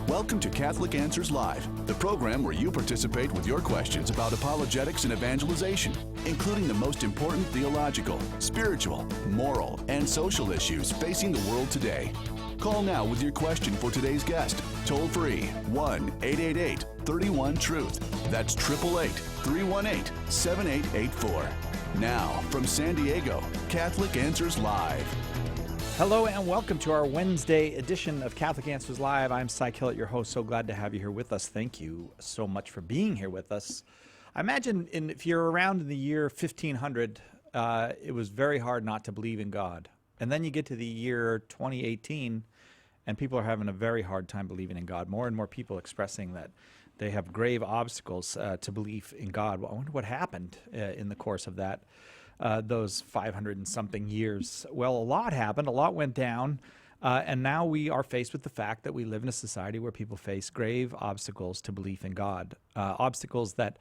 Welcome to Catholic Answers Live, the program where you participate with your questions about apologetics and evangelization, including the most important theological, spiritual, moral, and social issues facing the world today. Call now with your question for today's guest. Toll free 1-888-31-TRUTH. That's 888-318-7884. Now, from San Diego, Catholic Answers Live. Hello and welcome to our Wednesday edition of Catholic Answers Live. I'm Cy Killett, your host. So glad to have you here with us. Thank you so much for being here with us. I imagine if you're around in the year 1500, it was very hard not to believe in God. And then you get to the year 2018, and people are having a very hard time believing in God. More and more people expressing that they have grave obstacles to belief in God. Well, I wonder what happened in the course of that. Those 500 and something years. Well, a lot happened, a lot went down, and now we are faced with the fact that we live in a society where people face grave obstacles to belief in God, obstacles that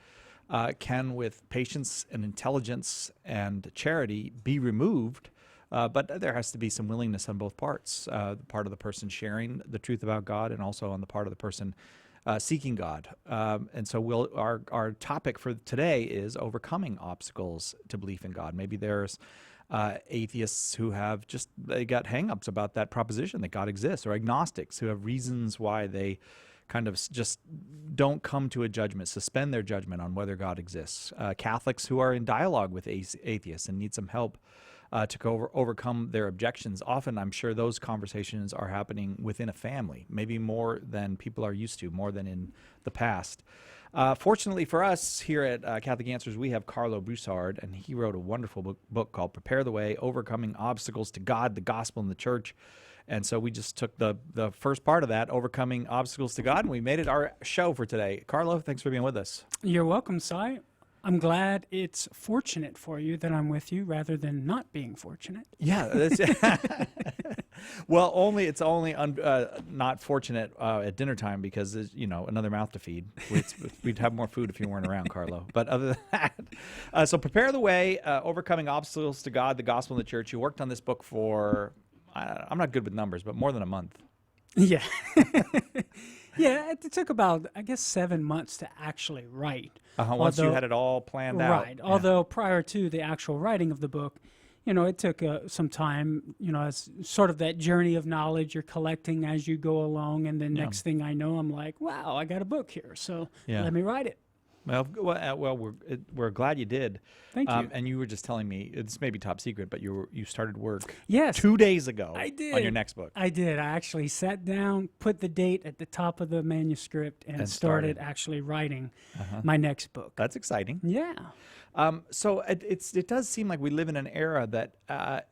can, with patience and intelligence and charity, be removed, but there has to be some willingness on both parts, the part of the person sharing the truth about God and also on the part of the person seeking God. And so our topic for today is overcoming obstacles to belief in God. Maybe there's atheists who have they got hang-ups about that proposition that God exists, or agnostics who have reasons why they kind of just don't come to a judgment, suspend their judgment on whether God exists. Catholics who are in dialogue with atheists and need some help to overcome their objections. Often, I'm sure those conversations are happening within a family, maybe more than people are used to, more than in the past. Fortunately for us here at Catholic Answers, we have Carlo Broussard, and he wrote a wonderful book called Prepare the Way, Overcoming Obstacles to God, the Gospel, and the Church. And so we just took the first part of that, Overcoming Obstacles to God, and we made it our show for today. Carlo, thanks for being with us. You're welcome, Cy. I'm glad it's fortunate for you that I'm with you rather than not being fortunate. Yeah. Well, it's only not fortunate at dinner time because there's, another mouth to feed. We'd have more food if you weren't around, Carlo. But other than that, so Prepare the Way, Overcoming Obstacles to God, the Gospel, and the Church. You worked on this book for, I'm not good with numbers, but more than a month. Yeah. Yeah, it took about, 7 months to actually write. Once you had it all planned out. Right. Yeah. Although prior to the actual writing of the book, it took some time, as sort of that journey of knowledge you're collecting as you go along. And then next thing I know, I'm like, wow, I got a book here. So let me write it. Well, we're glad you did. Thank you. And you were just telling me, this may be top secret, but you started work 2 days ago. I did. On your next book. I did. I actually sat down, put the date at the top of the manuscript, and started actually writing my next book. That's exciting. Yeah. So it does seem like we live in an era that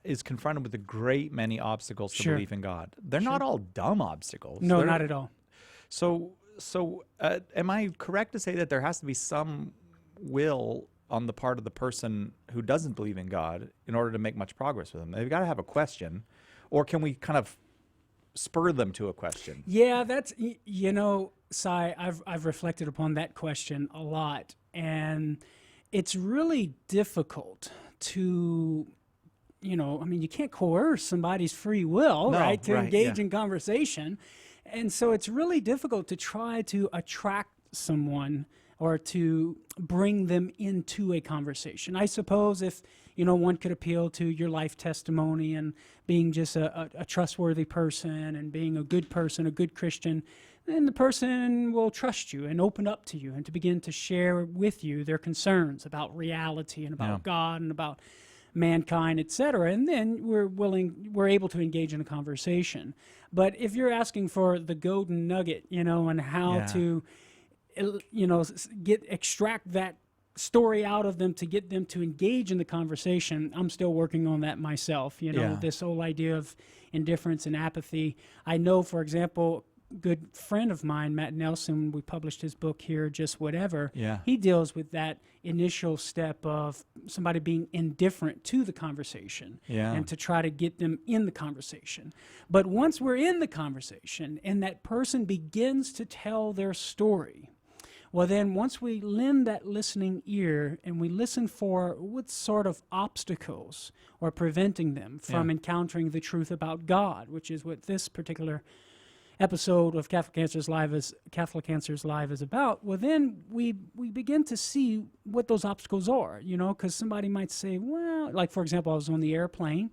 is confronted with a great many obstacles to belief in God. They're not all dumb obstacles. No, not at all. So am I correct to say that there has to be some will on the part of the person who doesn't believe in God in order to make much progress with them? They've got to have a question, or can we kind of spur them to a question? Yeah, that's, Cy, I've reflected upon that question a lot, and it's really difficult to, you can't coerce somebody's free will, to engage in conversation. And so it's really difficult to try to attract someone or to bring them into a conversation. I suppose if, one could appeal to your life testimony and being just a trustworthy person and being a good person, a good Christian, then the person will trust you and open up to you and to begin to share with you their concerns about reality and about God and about mankind, etc., and then we're able to engage in a conversation. But if you're asking for the golden nugget, and how to, extract that story out of them to get them to engage in the conversation, I'm still working on that myself. This whole idea of indifference and apathy. I know, for example, good friend of mine, Matt Nelson, we published his book here, Just Whatever. Yeah. He deals with that initial step of somebody being indifferent to the conversation and to try to get them in the conversation. But once we're in the conversation and that person begins to tell their story, well, then once we lend that listening ear and we listen for what sort of obstacles are preventing them from encountering the truth about God, which is what this particular episode of Catholic Answers Live is about, well, then we begin to see what those obstacles are, because somebody might say, well, like, for example, I was on the airplane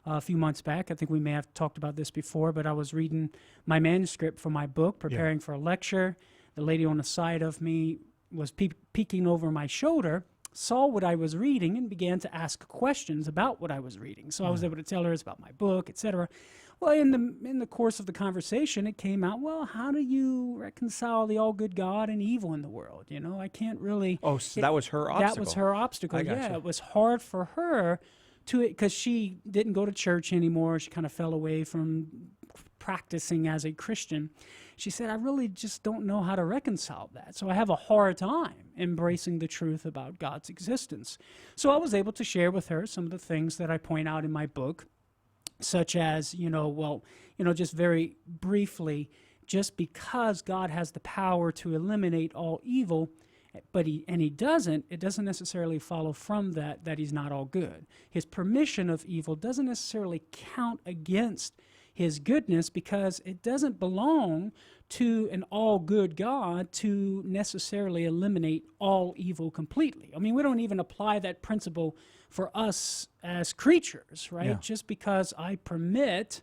a few months back. I think we may have talked about this before, but I was reading my manuscript for my book, preparing for a lecture. The lady on the side of me was peeking over my shoulder, saw what I was reading, and began to ask questions about what I was reading. So I was able to tell her it's about my book, etc. Well, in the course of the conversation, it came out, well, how do you reconcile the all-good God and evil in the world? I can't really... Oh, so that was her obstacle. That was her obstacle, I gotcha. Yeah. It was hard for her because she didn't go to church anymore. She kind of fell away from practicing as a Christian. She said, I really just don't know how to reconcile that. So I have a hard time embracing the truth about God's existence. So I was able to share with her some of the things that I point out in my book, such as, just very briefly, just because God has the power to eliminate all evil, but he doesn't, it doesn't necessarily follow from that he's not all good. His permission of evil doesn't necessarily count against his goodness, because it doesn't belong to an all-good God to necessarily eliminate all evil completely. I mean, we don't even apply that principle for us as creatures, right? Yeah. Just because I permit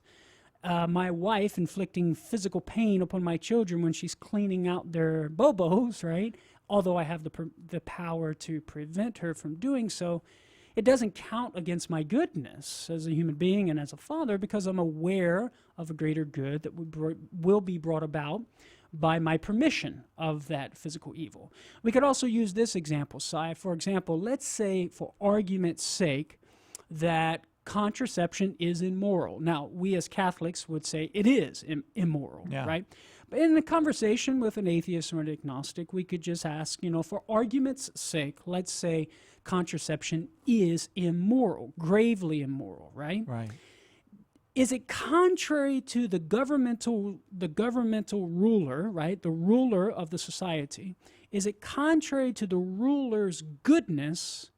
my wife inflicting physical pain upon my children when she's cleaning out their bobos, right? Although I have the power to prevent her from doing so, it doesn't count against my goodness as a human being and as a father, because I'm aware of a greater good that will be brought about by my permission of that physical evil. We could also use this example, Si. For example, let's say, for argument's sake, that contraception is immoral. Now, we as Catholics would say it is immoral, right? But in a conversation with an atheist or an agnostic, we could just ask, for argument's sake, let's say contraception is immoral, gravely immoral, right? Right. Is it contrary to the governmental ruler, right, the ruler of the society? Is it contrary to the ruler's goodness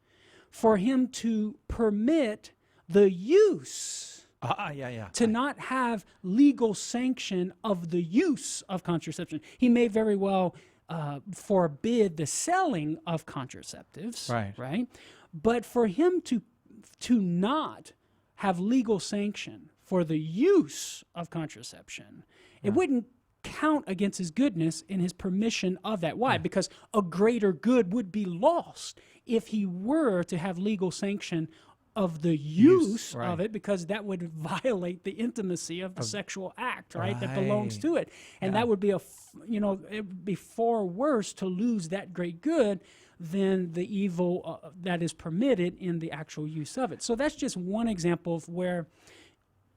for him to permit the use to not have legal sanction of the use of contraception? He may very well forbid the selling of contraceptives, right? But for him to not have legal sanction for the use of contraception, it wouldn't count against his goodness in his permission of that. Why? Because a greater good would be lost if he were to have legal sanction of the use of it, because that would violate the intimacy of the sexual act, right, that belongs to it. And that would be it would be far worse to lose that great good than the evil that is permitted in the actual use of it. So that's just one example of where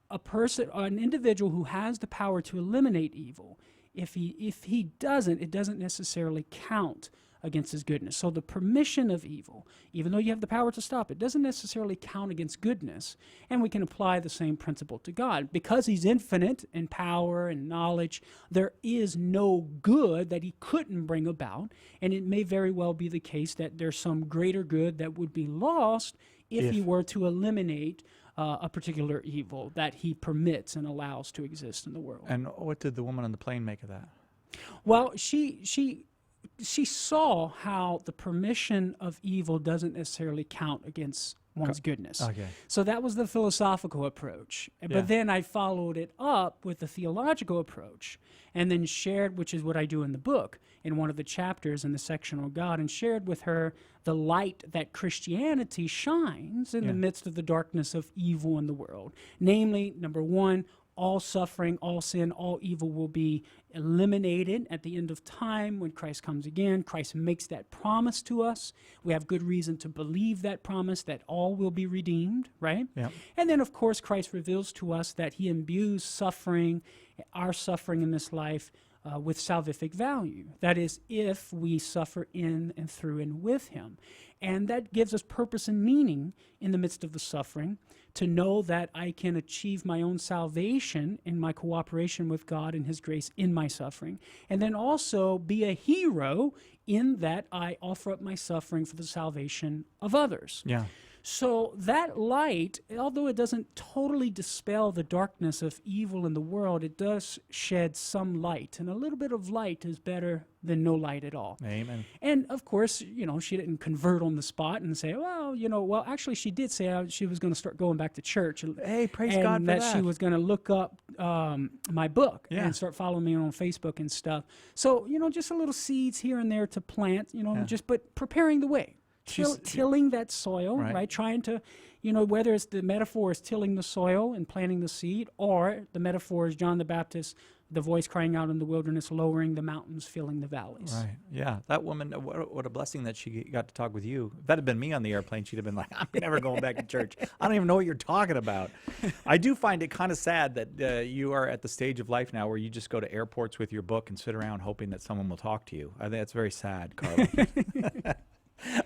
an individual who has the power to eliminate evil, if he doesn't, it doesn't necessarily count against his goodness. So the permission of evil, even though you have the power to stop it, doesn't necessarily count against goodness. And we can apply the same principle to God. Because he's infinite in power and knowledge, there is no good that he couldn't bring about. And it may very well be the case that there's some greater good that would be lost if he were to eliminate a particular evil that he permits and allows to exist in the world. And what did the woman on the plane make of that? Well, she saw how the permission of evil doesn't necessarily count against one's goodness. Okay. So that was the philosophical approach. But then I followed it up with the theological approach, and then shared, which is what I do in the book, in one of the chapters in the section on God, and shared with her the light that Christianity shines in the midst of the darkness of evil in the world. Namely, number one, all suffering, all sin, all evil will be eliminated at the end of time when Christ comes again. Christ makes that promise to us. We have good reason to believe that promise, that all will be redeemed, right? Yeah. And then, of course, Christ reveals to us that he imbues suffering, our suffering in this life, with salvific value. That is, if we suffer in and through and with him. And that gives us purpose and meaning in the midst of the suffering, to know that I can achieve my own salvation in my cooperation with God and his grace in my suffering. And then also be a hero in that I offer up my suffering for the salvation of others. Yeah. So that light, although it doesn't totally dispel the darkness of evil in the world, it does shed some light. And a little bit of light is better than no light at all. Amen. And of course, she didn't convert on the spot and say, well, actually she did say she was going to start going back to church. Hey, praise and God for that. She was going to look up my book Yeah. and start following me on Facebook and stuff. So, just a little seeds here and there to plant, but preparing the way. Tilling that soil, right? Trying to, whether it's the metaphor is tilling the soil and planting the seed, or the metaphor is John the Baptist, the voice crying out in the wilderness, lowering the mountains, filling the valleys. Right. Yeah. That woman, what a blessing that she got to talk with you. If that had been me on the airplane, she'd have been like, I'm never going back to church. I don't even know what you're talking about. I do find it kind of sad that you are at the stage of life now where you just go to airports with your book and sit around hoping that someone will talk to you. I think that's very sad, Carlo.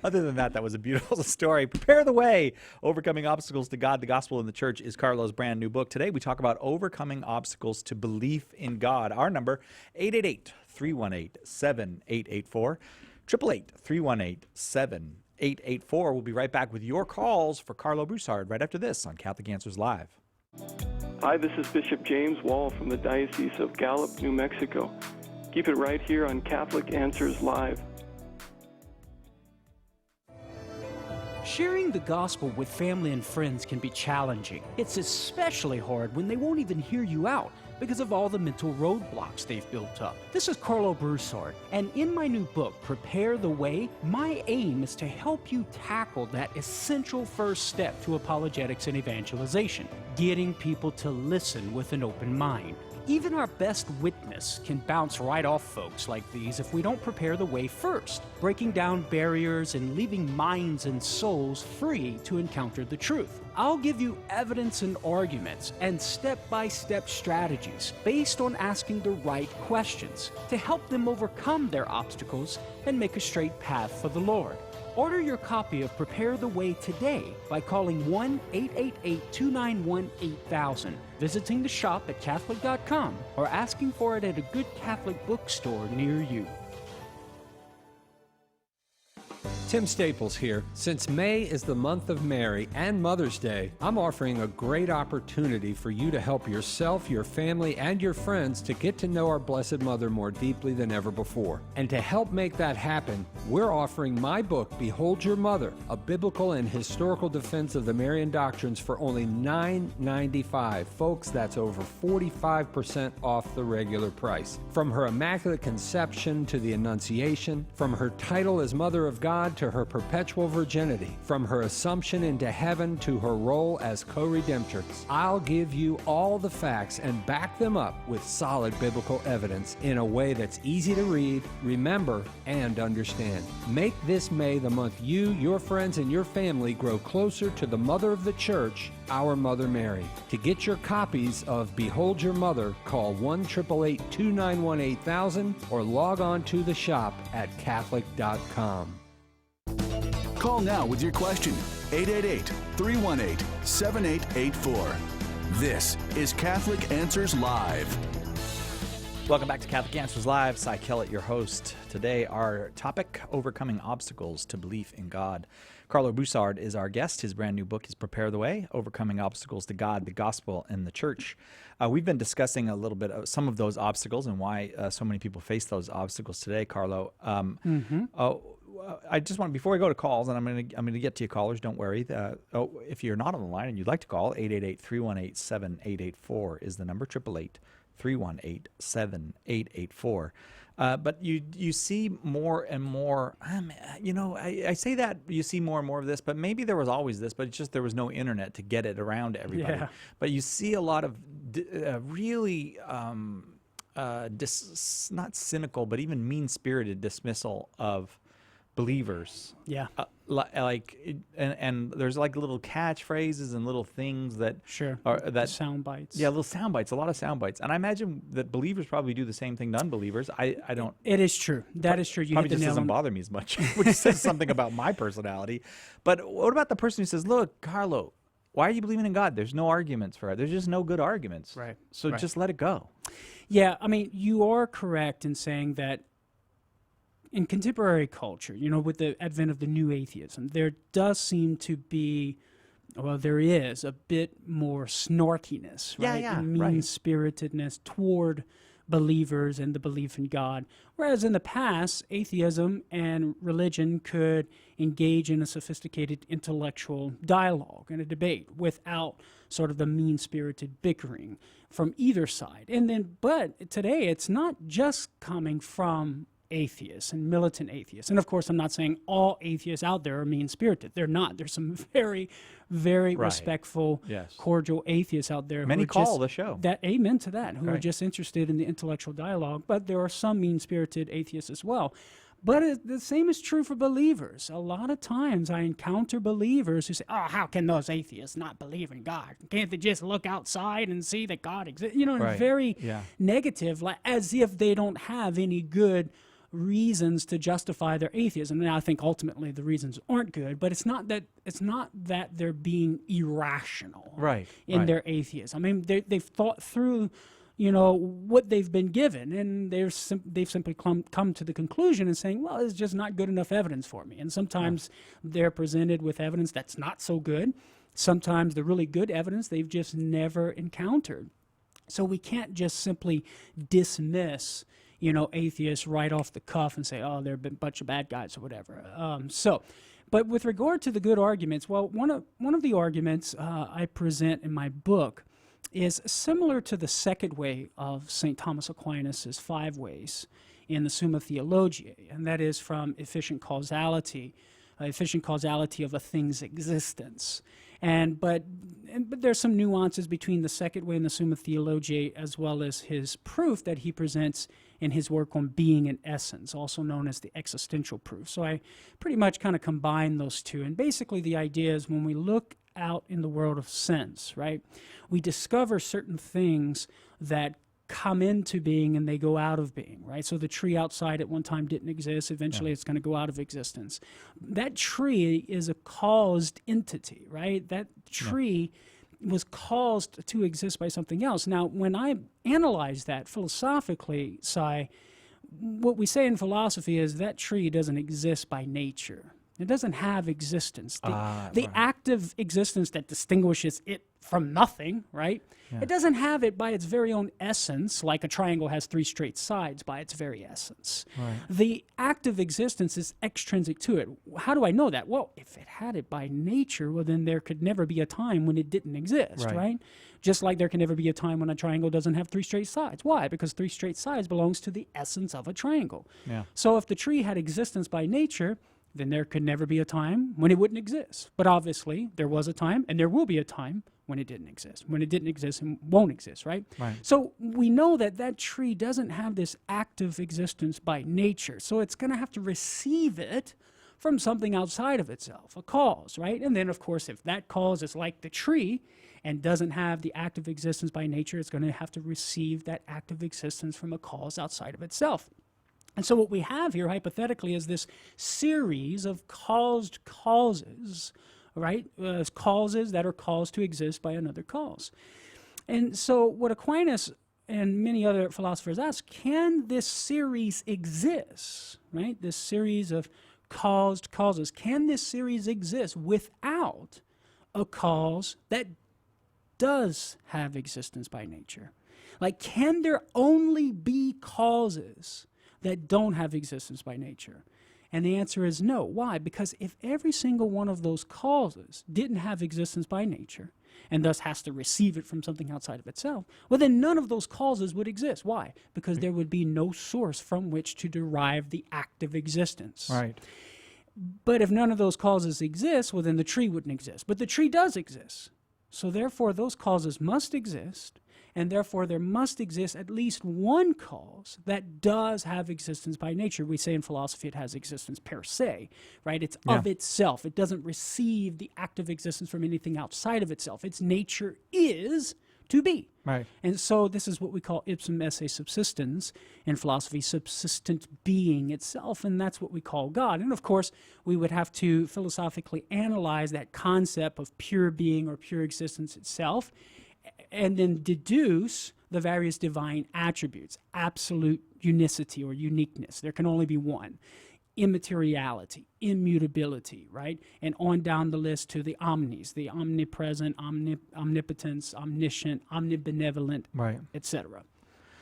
Other than that, that was a beautiful story. Prepare the Way, Overcoming Obstacles to God, the Gospel, and the Church is Carlo's brand new book. Today, we talk about overcoming obstacles to belief in God. Our number, 888-318-7884, 888-318-7884. We'll be right back with your calls for Carlo Broussard right after this on Catholic Answers Live. Hi, this is Bishop James Wall from the Diocese of Gallup, New Mexico. Keep it right here on Catholic Answers Live. Sharing the gospel with family and friends can be challenging. It's especially hard when they won't even hear you out because of all the mental roadblocks they've built up. This is Carlo Broussard, and in my new book, Prepare the Way, my aim is to help you tackle that essential first step to apologetics and evangelization, getting people to listen with an open mind. Even our best witness can bounce right off folks like these if we don't prepare the way first, breaking down barriers and leaving minds and souls free to encounter the truth. I'll give you evidence and arguments and step-by-step strategies based on asking the right questions to help them overcome their obstacles and make a straight path for the Lord. Order your copy of Prepare the Way today by calling 1-888-291-8000, visiting the shop at Catholic.com, or asking for it at a good Catholic bookstore near you. Tim Staples here. Since May is the month of Mary and Mother's Day, I'm offering a great opportunity for you to help yourself, your family, and your friends to get to know our Blessed Mother more deeply than ever before. And to help make that happen, we're offering my book, Behold Your Mother, a biblical and historical defense of the Marian doctrines for only $9.95. Folks, that's over 45% off the regular price. From her Immaculate Conception to the Annunciation, from her title as Mother of God to her perpetual virginity, from her assumption into heaven to her role as co-redemptrix, I'll give you all the facts and back them up with solid biblical evidence in a way that's easy to read, remember, and understand. Make this May the month you, your friends, and your family grow closer to the Mother of the Church, our Mother Mary. To get your copies of Behold Your Mother, call 1-888-291-8000 or log on to the shop at Catholic.com. Call now with your question, 888-318-7884. This is Catholic Answers Live. Welcome back to Catholic Answers Live. Cy Kellett, your host. Today, our topic, overcoming obstacles to belief in God. Carlo Broussard is our guest. His brand new book is Prepare the Way, Overcoming Obstacles to God, the Gospel, and the Church. We've been discussing a little bit of some of those obstacles and why so many people face those obstacles today, Carlo. I just want, before we go to calls, and I'm going to get to you callers, don't worry. If you're not on the line and you'd like to call, 888-318-7884 is the number, 888-318-7884. But you see more and more, I say that you see more and more of this, but maybe there was always this, but it's just there was no internet to get it around to everybody. Yeah. But you see a lot of really not cynical, but even mean-spirited dismissal of believers. Yeah. And there's like little catchphrases and little things that Sure. are that Sound bites. Yeah, little sound bites, a lot of sound bites. And I imagine that believers probably do the same thing to unbelievers. I don't. It is true. That is true. You Probably hit the just nail doesn't on. bother me as much, which says something about my personality. But what about the person who says, "Look, Carlo, why are you believing in God? There's no arguments for it. There's just no good arguments. Right. So Right. just let it go." Yeah, I mean, you are correct in saying that in contemporary culture, with the advent of the new atheism, there does seem to be, well, there is a bit more snarkiness, right? And right. mean-spiritedness toward believers and the belief in God. Whereas in the past, atheism and religion could engage in a sophisticated intellectual dialogue and a debate without sort of the mean-spirited bickering from either side. But today, it's not just coming from atheists and militant atheists. And of course, I'm not saying all atheists out there are mean-spirited. They're not. There's some very, very respectful, cordial atheists out there. Many who are call just, the show. Amen to that, who are just interested in the intellectual dialogue. But there are some mean-spirited atheists as well. But the same is true for believers. A lot of times I encounter believers who say, oh, how can those atheists not believe in God? Can't they just look outside and see that God exists? Very negative, like, as if they don't have any good reasons to justify their atheism. And I think ultimately the reasons aren't good, but it's not that they're being irrational in their atheism. I mean, they've thought through what they've been given, and they've simply come to the conclusion and saying, well, it's just not good enough evidence for me. And sometimes they're presented with evidence that's not so good. Sometimes the really good evidence they've just never encountered. So we can't just simply dismiss atheists right off the cuff and say, oh, they're a bunch of bad guys or whatever. But with regard to the good arguments, well, one of the arguments I present in my book is similar to the second way of St. Thomas Aquinas' 5 ways in the Summa Theologiae, and that is from efficient causality of a thing's existence. But there's some nuances between the second way and the Summa Theologiae, as well as his proof that he presents in his work on being and essence, also known as the existential proof. So I pretty much kind of combine those two. And basically the idea is when we look out in the world of sense, right, we discover certain things that come into being and they go out of being, right? So the tree outside at one time didn't exist. Eventually it's going to go out of existence. That tree is a caused entity, right? That tree was caused to exist by something else. Now, when I analyze that philosophically, what we say in philosophy is that tree doesn't exist by nature. It doesn't have existence. The active existence that distinguishes it from nothing, right? Yeah. It doesn't have it by its very own essence, like a triangle has 3 straight sides by its very essence. Right. The active existence is extrinsic to it. How do I know that? Well, if it had it by nature, well, then there could never be a time when it didn't exist, right? Just like there can never be a time when a triangle doesn't have 3 straight sides. Why? Because 3 straight sides belongs to the essence of a triangle. Yeah. So if the tree had existence by nature, then there could never be a time when it wouldn't exist. But obviously, there was a time, and there will be a time when it didn't exist. When it didn't exist and won't exist, right? So we know that tree doesn't have this active existence by nature. So it's going to have to receive it from something outside of itself, a cause, right? And then, of course, if that cause is like the tree and doesn't have the active existence by nature, it's going to have to receive that active existence from a cause outside of itself. And so what we have here, hypothetically, is this series of caused causes, right? Causes that are caused to exist by another cause. And so what Aquinas and many other philosophers ask, can this series exist, right? This series of caused causes, can this series exist without a cause that does have existence by nature? Like, can there only be causes that don't have existence by nature? And the answer is no. Why? Because if every single one of those causes didn't have existence by nature, and thus has to receive it from something outside of itself, well, then none of those causes would exist. Why? Because there would be no source from which to derive the active existence. Right. But if none of those causes exist, well, then the tree wouldn't exist. But the tree does exist. So therefore, those causes must exist, and therefore there must exist at least one cause that does have existence by nature. We say in philosophy it has existence per se, right? It's of itself. It doesn't receive the active existence from anything outside of itself. Its nature is to be. Right. And so this is what we call ipsum esse subsistens in philosophy, subsistent being itself, and that's what we call God. And of course, we would have to philosophically analyze that concept of pure being or pure existence itself, and then deduce the various divine attributes, absolute unicity or uniqueness. There can only be one. Immateriality, immutability, right? And on down the list to the omnis, the omnipresent, omnipotence, omniscient, omnibenevolent, Right. etc.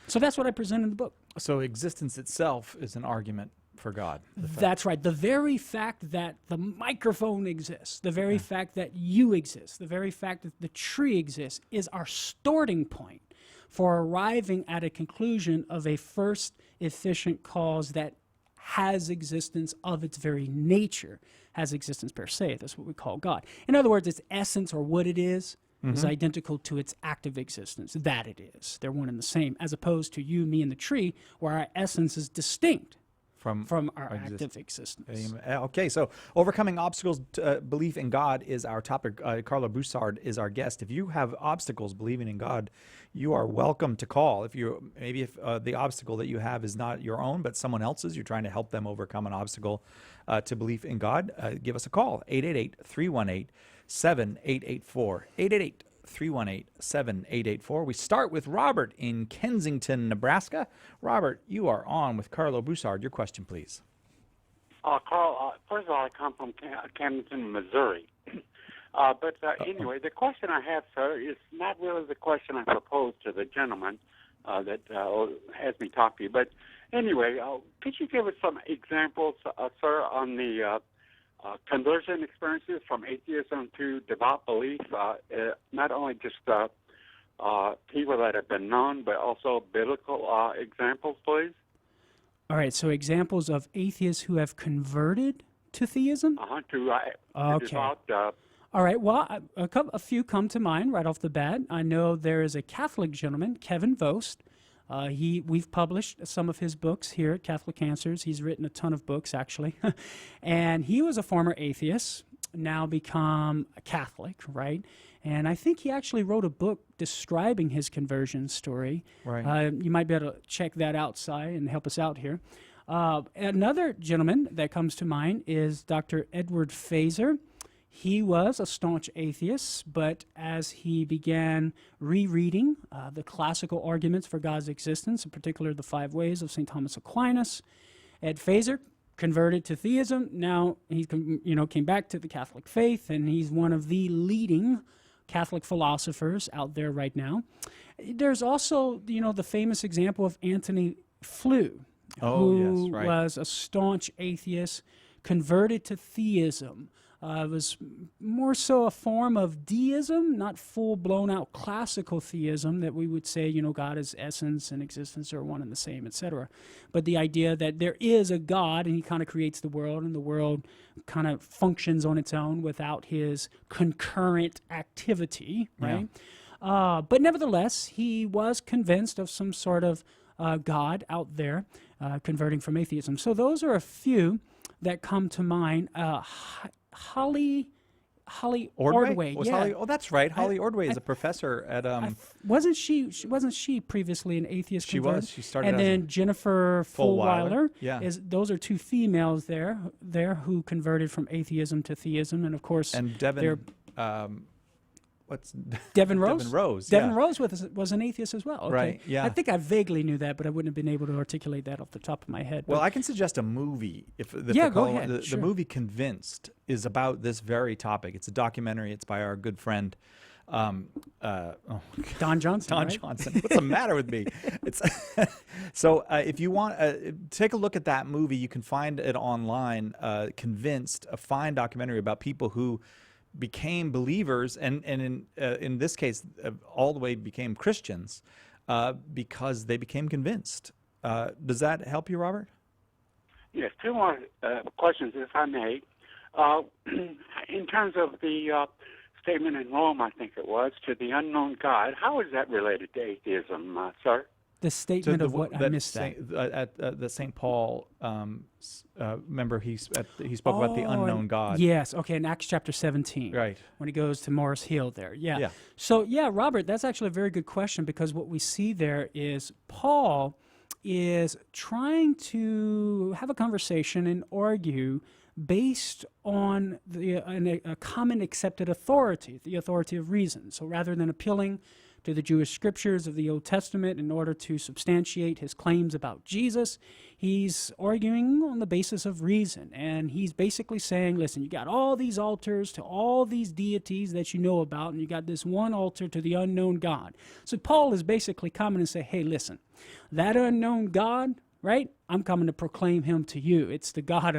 So that's what I present in the book. So existence itself is an argument for God. That's right. The very fact that the microphone exists, the very fact that you exist, the very fact that the tree exists is our starting point for arriving at a conclusion of a first efficient cause that has existence of its very nature, has existence per se. That's what we call God. In other words, its essence or what it is identical to its active existence, that it is. They're one and the same, as opposed to you, me, and the tree, where our essence is distinct from our active existence. Okay, so overcoming obstacles to belief in God is our topic. Carlo Bussard is our guest. If you have obstacles believing in God, you are welcome to call. If the obstacle that you have is not your own, but someone else's, you're trying to help them overcome an obstacle to belief in God, give us a call, 888-318-7884, 888-318-7884. We start with Robert in Kensington, Nebraska. Robert, you are on with Carlo Bussard. Your question, please. Carl, first of all, I come from Camden, Missouri. Anyway, the question I have, sir, is not really the question I proposed to the gentleman that has me talk to you. But anyway, could you give us some examples, sir, on the conversion experiences from atheism to devout belief, not only just people that have been known, but also biblical examples, please? All right, so examples of atheists who have converted to theism? To devout. All right, well, a few come to mind right off the bat. I know there is a Catholic gentleman, Kevin Vost. We've published some of his books here at Catholic Answers. He's written a ton of books, actually. And he was a former atheist, now become a Catholic, right? And I think he actually wrote a book describing his conversion story. Right. You might be able to check that out, Si, and help us out here. Another gentleman that comes to mind is Dr. Edward Fazer. He was a staunch atheist, but as he began rereading the classical arguments for God's existence, in particular the five ways of St. Thomas Aquinas, Ed Fazer converted to theism. Now he came back to the Catholic faith, and he's one of the leading Catholic philosophers out there right now. There's also, the famous example of Antony Flew, who was a staunch atheist, converted to theism. It was more so a form of deism, not full-blown out classical theism that we would say, God is essence and existence are one and the same, etc. But the idea that there is a God and he kind of creates the world and the world kind of functions on its own without his concurrent activity, right? But nevertheless, he was convinced of some sort of God out there, converting from atheism. So those are a few that come to mind. Holly Ordway. Yeah. That's right. Holly Ordway is a professor at. Wasn't she previously an atheist? She was. She started. And then Jennifer Fulwiler. Yeah. Those are two females there who converted from atheism to theism, and of course. And Devin. Devin Rose? Devin Rose. Devin Rose was an atheist as well. Okay. Right, yeah. I think I vaguely knew that, but I wouldn't have been able to articulate that off the top of my head. Well, I can suggest a movie. Go ahead. The movie Convinced is about this very topic. It's a documentary. It's by our good friend Don Johnson. Don right? Johnson. What's the matter with me? It's so if you want take a look at that movie, you can find it online. Convinced, a fine documentary about people who became believers and in this case all the way became Christians because they became convinced. Does that help you, Robert? Yes, two more questions, if I may. In terms of the statement in Rome, I think it was, to the unknown God, how is that related to atheism, sir? The statement of what? I missed that. At the St. Paul, remember he spoke about the unknown God. Yes, okay, in Acts chapter 17. Right. When he goes to Morris Hill there. Yeah. So, Robert, that's actually a very good question, because what we see there is Paul is trying to have a conversation and argue based on a common accepted authority, the authority of reason. So rather than appealing to the Jewish scriptures of the Old Testament in order to substantiate his claims about Jesus. He's arguing on the basis of reason, and he's basically saying, listen, you got all these altars to all these deities that you know about, and you got this one altar to the unknown God. So Paul is basically coming and say, hey, listen, that unknown God, right? I'm coming to proclaim him to you. It's the God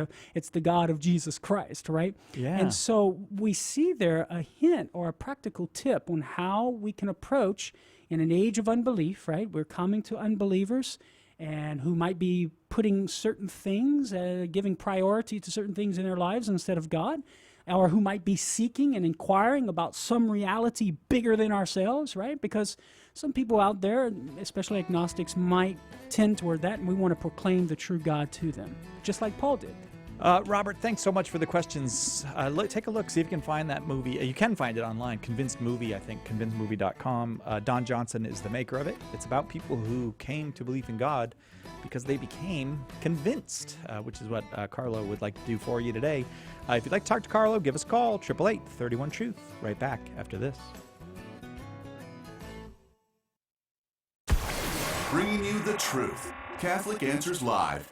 of Jesus Christ, right? Yeah. And so we see there a hint or a practical tip on how we can approach in an age of unbelief, right? We're coming to unbelievers and who might be putting certain things, giving priority to certain things in their lives instead of God, or who might be seeking and inquiring about some reality bigger than ourselves, right? Because some people out there, especially agnostics, might tend toward that, and we want to proclaim the true God to them, just like Paul did. Robert, thanks so much for the questions. Take a look, see if you can find that movie. You can find it online, Convinced Movie, I think, convincedmovie.com. Don Johnson is the maker of it. It's about people who came to belief in God because they became convinced, which is what Carlo would like to do for you today. If you'd like to talk to Carlo, give us a call, 888-31-TRUTH. Right back after this. Bringing you the truth. Catholic Answers Live.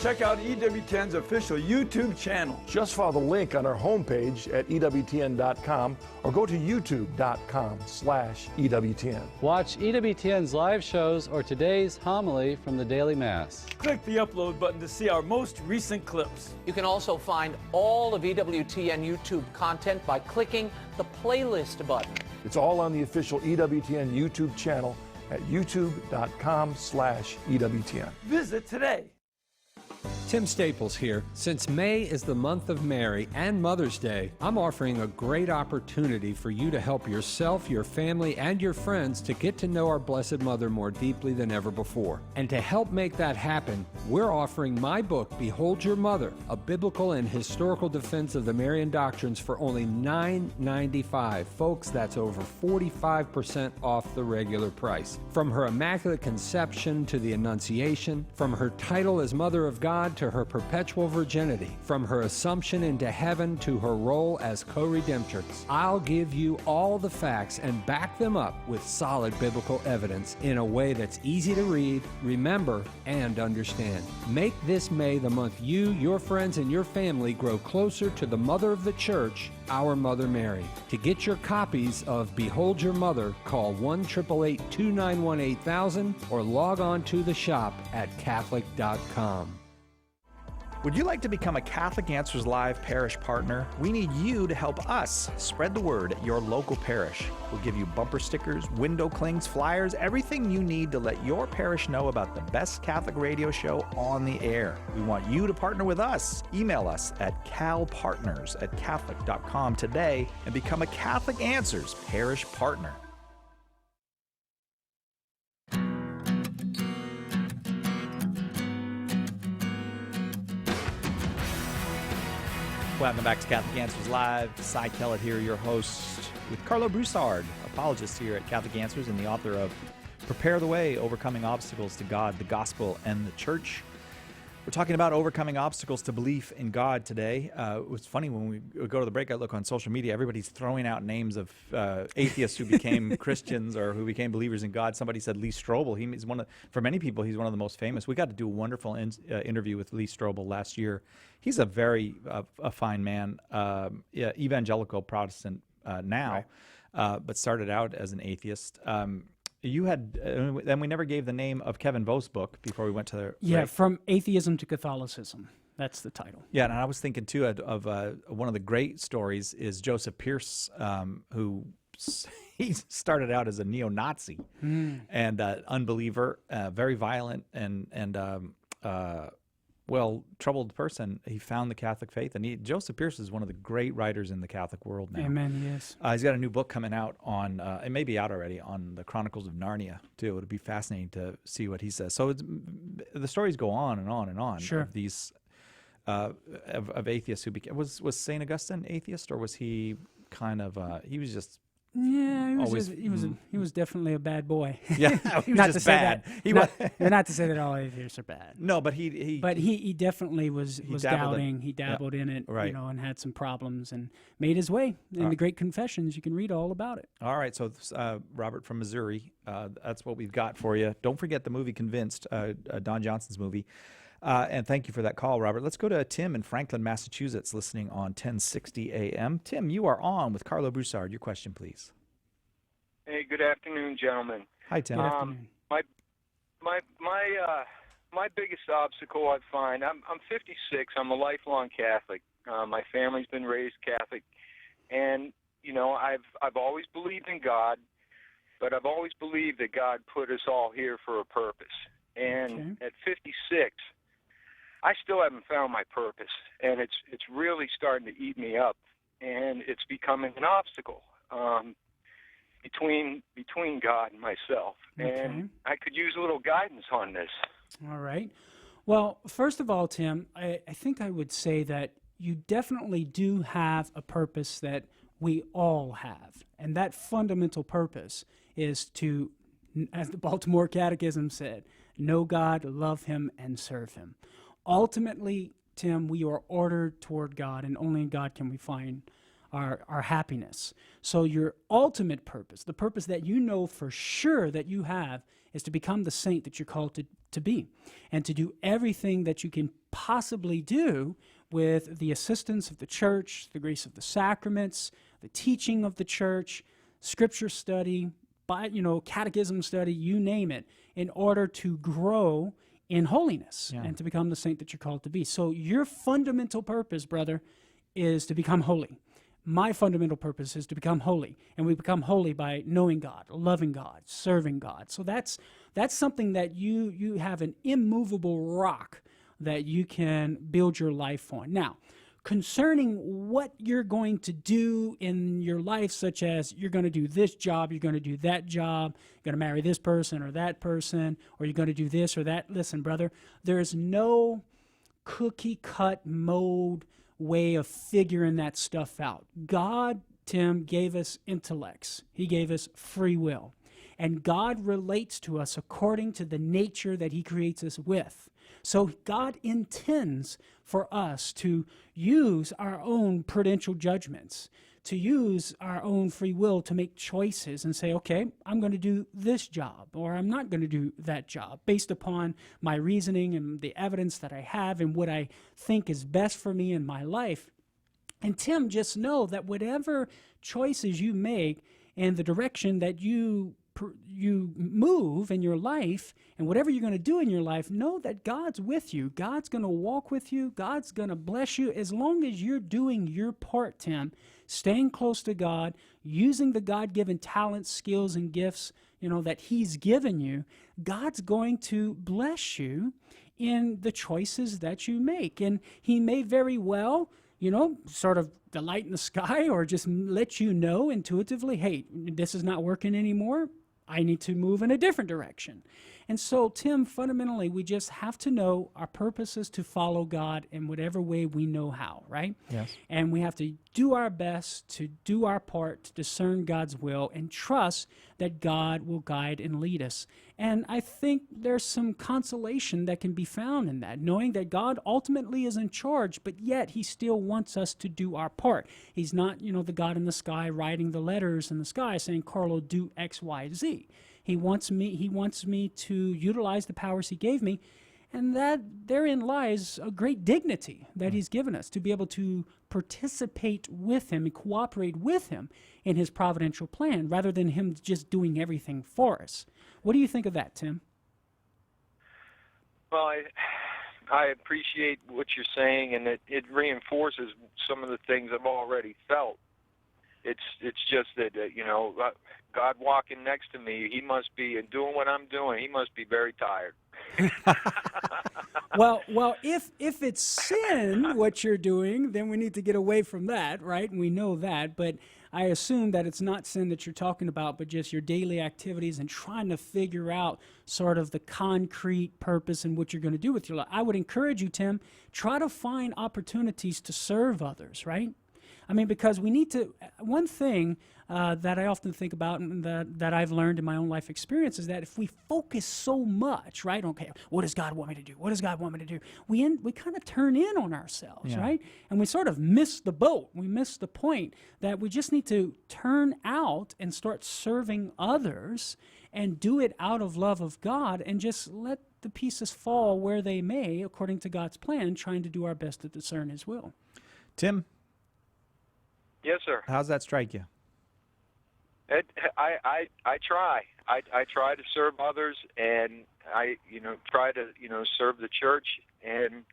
Check out EWTN's official YouTube channel. Just follow the link on our homepage at EWTN.com or go to YouTube.com/EWTN. Watch EWTN's live shows or today's homily from the Daily Mass. Click the upload button to see our most recent clips. You can also find all of EWTN YouTube content by clicking the playlist button. It's all on the official EWTN YouTube channel at YouTube.com/EWTN. Visit today. Tim Staples here. Since May is the month of Mary and Mother's Day, I'm offering a great opportunity for you to help yourself, your family, and your friends to get to know our Blessed Mother more deeply than ever before. And to help make that happen, we're offering my book, Behold Your Mother, a biblical and historical defense of the Marian doctrines for only $9.95. Folks, that's over 45% off the regular price. From her Immaculate Conception to the Annunciation, from her title as Mother of God to her perpetual virginity, from her assumption into heaven to her role as co-redemptrix, I'll give you all the facts and back them up with solid biblical evidence in a way that's easy to read, remember, and understand. Make this May the month you, your friends, and your family grow closer to the Mother of the Church, our Mother Mary. To get your copies of Behold Your Mother, call 1-888-291-8000 or log on to the shop at Catholic.com. Would you like to become a Catholic Answers Live parish partner? We need you to help us spread the word at your local parish. We'll give you bumper stickers, window clings, flyers, everything you need to let your parish know about the best Catholic radio show on the air. We want you to partner with us. Email us at calpartners@catholic.com today and become a Catholic Answers parish partner. Welcome back to Catholic Answers Live. Cy Kellett here, your host, with Carlo Broussard, apologist here at Catholic Answers and the author of Prepare the Way, Overcoming Obstacles to God, the Gospel, and the Church. We're talking about overcoming obstacles to belief in God today. It was funny when we go to the break, I look on social media, everybody's throwing out names of atheists who became Christians or who became believers in God. Somebody said Lee Strobel. He's for many people, he's one of the most famous. We got to do a wonderful interview with Lee Strobel last year. He's a very a fine man, evangelical Protestant now, right. But started out as an atheist. You had, and we never gave the name of Kevin Vo's book before we went to the... Yeah, right? From Atheism to Catholicism. That's the title. Yeah, and I was thinking, too, of one of the great stories is Joseph Pierce, who he started out as a neo-Nazi and unbeliever, very violent and troubled person. He found the Catholic faith, and Joseph Pierce is one of the great writers in the Catholic world now. Amen, yes. He's got a new book coming out on, it may be out already, on the Chronicles of Narnia, too. It'll be fascinating to see what he says. So the stories go on and on and on sure. of these, of atheists who became, was St. Augustine atheist, or was he kind of, he was just Yeah, Always- he was definitely a bad boy. Yeah, he was Not just to say bad. that- He not, was- not to say that all atheists are bad. No, but he Definitely was dabbled in- doubting. He yeah, dabbled in it, right. and had some problems and made his way in the Great Confessions. You can read all about it. All right, so Robert from Missouri, that's what we've got for you. Don't forget the movie Convinced, Don Johnson's movie. And thank you for that call, Robert. Let's go to Tim in Franklin, Massachusetts, listening on 1060 AM. Tim, you are on with Carlo Broussard. Your question, please. Hey, good afternoon, gentlemen. Hi, Tim. My biggest obstacle I find, I'm 56. I'm a lifelong Catholic. My family's been raised Catholic, and I've always believed in God, but I've always believed that God put us all here for a purpose. And at 56, I still haven't found my purpose, and it's really starting to eat me up, and it's becoming an obstacle between God and myself. And I could use a little guidance on this. All right. Well, first of all, Tim, I think I would say that you definitely do have a purpose that we all have. And that fundamental purpose is to, as the Baltimore Catechism said, know God, love him, and serve him. Ultimately, Tim, we are ordered toward God, and only in God can we find our happiness. So your ultimate purpose, the purpose that you know for sure that you have, is to become the saint that you're called to be, and to do everything that you can possibly do with the assistance of the church, the grace of the sacraments, the teaching of the church, scripture study, catechism study, you name it, in order to grow in holiness and to become the saint that you're called to be. So your fundamental purpose, brother, is to become holy. My fundamental purpose is to become holy, and we become holy by knowing God, loving God, serving God. So that's something that you have an immovable rock that you can build your life on. Now, concerning what you're going to do in your life, such as you're going to do this job, you're going to do that job, you're going to marry this person or that person, or you're going to do this or that. Listen, brother, there's no cookie-cut mode way of figuring that stuff out. God, Tim, gave us intellects. He gave us free will. And God relates to us according to the nature that he creates us with. So God intends for us to use our own prudential judgments, to use our own free will to make choices and say, okay, I'm going to do this job, or I'm not going to do that job, based upon my reasoning and the evidence that I have and what I think is best for me in my life. And Tim, just know that whatever choices you make and the direction that you move in your life and whatever you're going to do in your life, know that God's with you. God's going to walk with you. God's going to bless you as long as you're doing your part, Tim, staying close to God, using the God-given talents, skills, and gifts, that he's given you. God's going to bless you in the choices that you make. And he may very well, sort of the light in the sky, or just let you know intuitively, hey, this is not working anymore. I need to move in a different direction. And so, Tim, fundamentally, we just have to know our purpose is to follow God in whatever way we know how, right? Yes. And we have to do our best to do our part to discern God's will and trust that God will guide and lead us. And I think there's some consolation that can be found in that, knowing that God ultimately is in charge, but yet he still wants us to do our part. He's not, the God in the sky writing the letters in the sky saying, Carlo, do X, Y, Z. He wants me to utilize the powers he gave me, and that therein lies a great dignity that he's given us, to be able to participate with him and cooperate with him in his providential plan, rather than him just doing everything for us. What do you think of that, Tim? Well, I appreciate what you're saying, and it reinforces some of the things I've already felt. It's just that, God walking next to me, he must be, and doing what I'm doing, he must be very tired. Well, if it's sin, what you're doing, then we need to get away from that, right? And we know that, but I assume that it's not sin that you're talking about, but just your daily activities and trying to figure out sort of the concrete purpose and what you're going to do with your life. I would encourage you, Tim, try to find opportunities to serve others, right? I mean, because we need to, one thing that I often think about and that I've learned in my own life experience is that if we focus so much, right, okay, what does God want me to do? What does God want me to do? We kind of turn in on ourselves, right? And we sort of miss the boat. We miss the point that we just need to turn out and start serving others and do it out of love of God and just let the pieces fall where they may according to God's plan, trying to do our best to discern His will. Tim? Yes, sir. How's that strike you? I try. I try to serve others, and I try to serve the church, and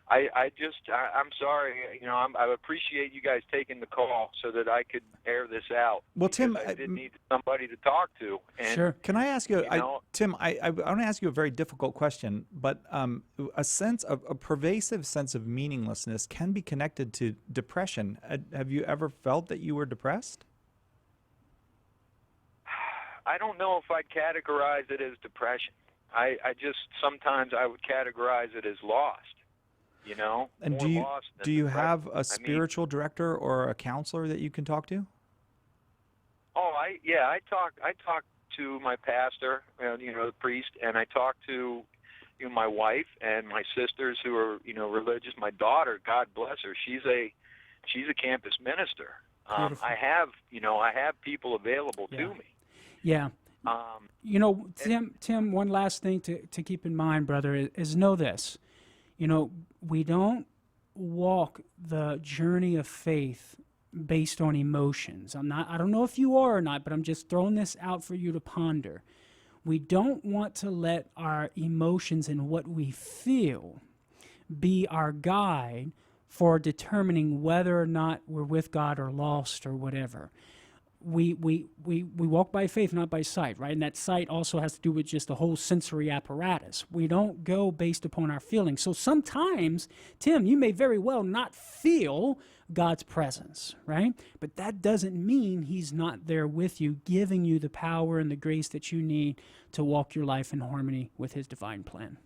I'm sorry. I appreciate you guys taking the call so that I could air this out. Well, Tim, I did need somebody to talk to. And, sure. Can I ask you, Tim? I want to ask you a very difficult question, but a pervasive sense of meaninglessness can be connected to depression. Have you ever felt that you were depressed? I don't know if I'd categorize it as depression. I just sometimes I would categorize it as lost. And do you have a spiritual director or a counselor that you can talk to? Oh, I talk to my pastor, the priest, and I talk to my wife and my sisters who are religious. My daughter, God bless her, she's a campus minister. I have people available to me. Yeah. Tim, one last thing to keep in mind, brother, is know this. We don't walk the journey of faith based on emotions. I don't know if you are or not, but I'm just throwing this out for you to ponder. We don't want to let our emotions and what we feel be our guide for determining whether or not we're with God or lost or whatever. We walk by faith, not by sight, right? And that sight also has to do with just the whole sensory apparatus. We don't go based upon our feelings. So sometimes, Tim, you may very well not feel God's presence, right? But that doesn't mean He's not there with you, giving you the power and the grace that you need to walk your life in harmony with His divine plan.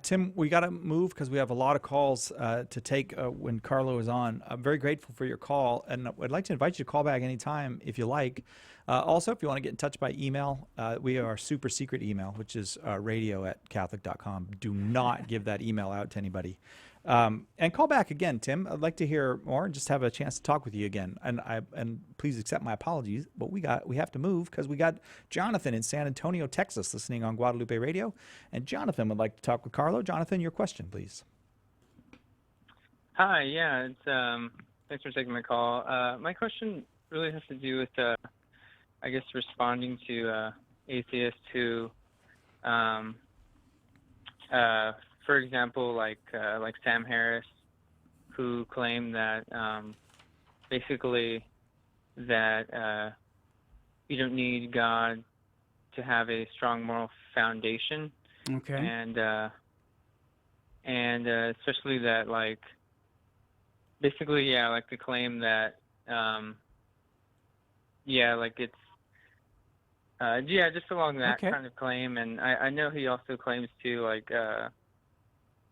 Tim, we got to move because we have a lot of calls to take when Carlo is on. I'm very grateful for your call, and I'd like to invite you to call back anytime if you like. Also, if you want to get in touch by email, we have our super secret email, which is radio@catholic.com. Do not give that email out to anybody. And call back again, Tim. I'd like to hear more and just have a chance to talk with you again. And please accept my apologies, but we have to move because we got Jonathan in San Antonio, Texas, listening on Guadalupe Radio. And Jonathan would like to talk with Carlo. Jonathan, your question, please. Hi, yeah, it's thanks for taking my call. My question really has to do with, I guess, responding to atheists who, for example, like Sam Harris, who claim that basically that you don't need God to have a strong moral foundation. Okay. And especially that, like, basically, yeah, like the claim that, yeah, like it's, yeah, just along that kind of claim. And I know he also claims to, like,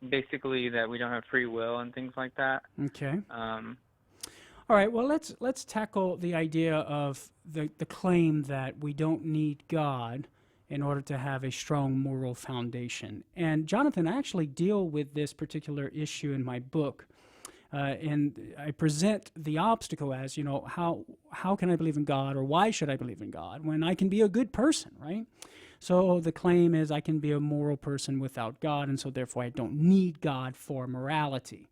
basically that we don't have free will and things like that. Okay. All right. Well, let's tackle the idea of the claim that we don't need God in order to have a strong moral foundation. And Jonathan, I actually deal with this particular issue in my book, and I present the obstacle as, how can I believe in God, or why should I believe in God when I can be a good person, right? So the claim is I can be a moral person without God, and so therefore I don't need God for morality.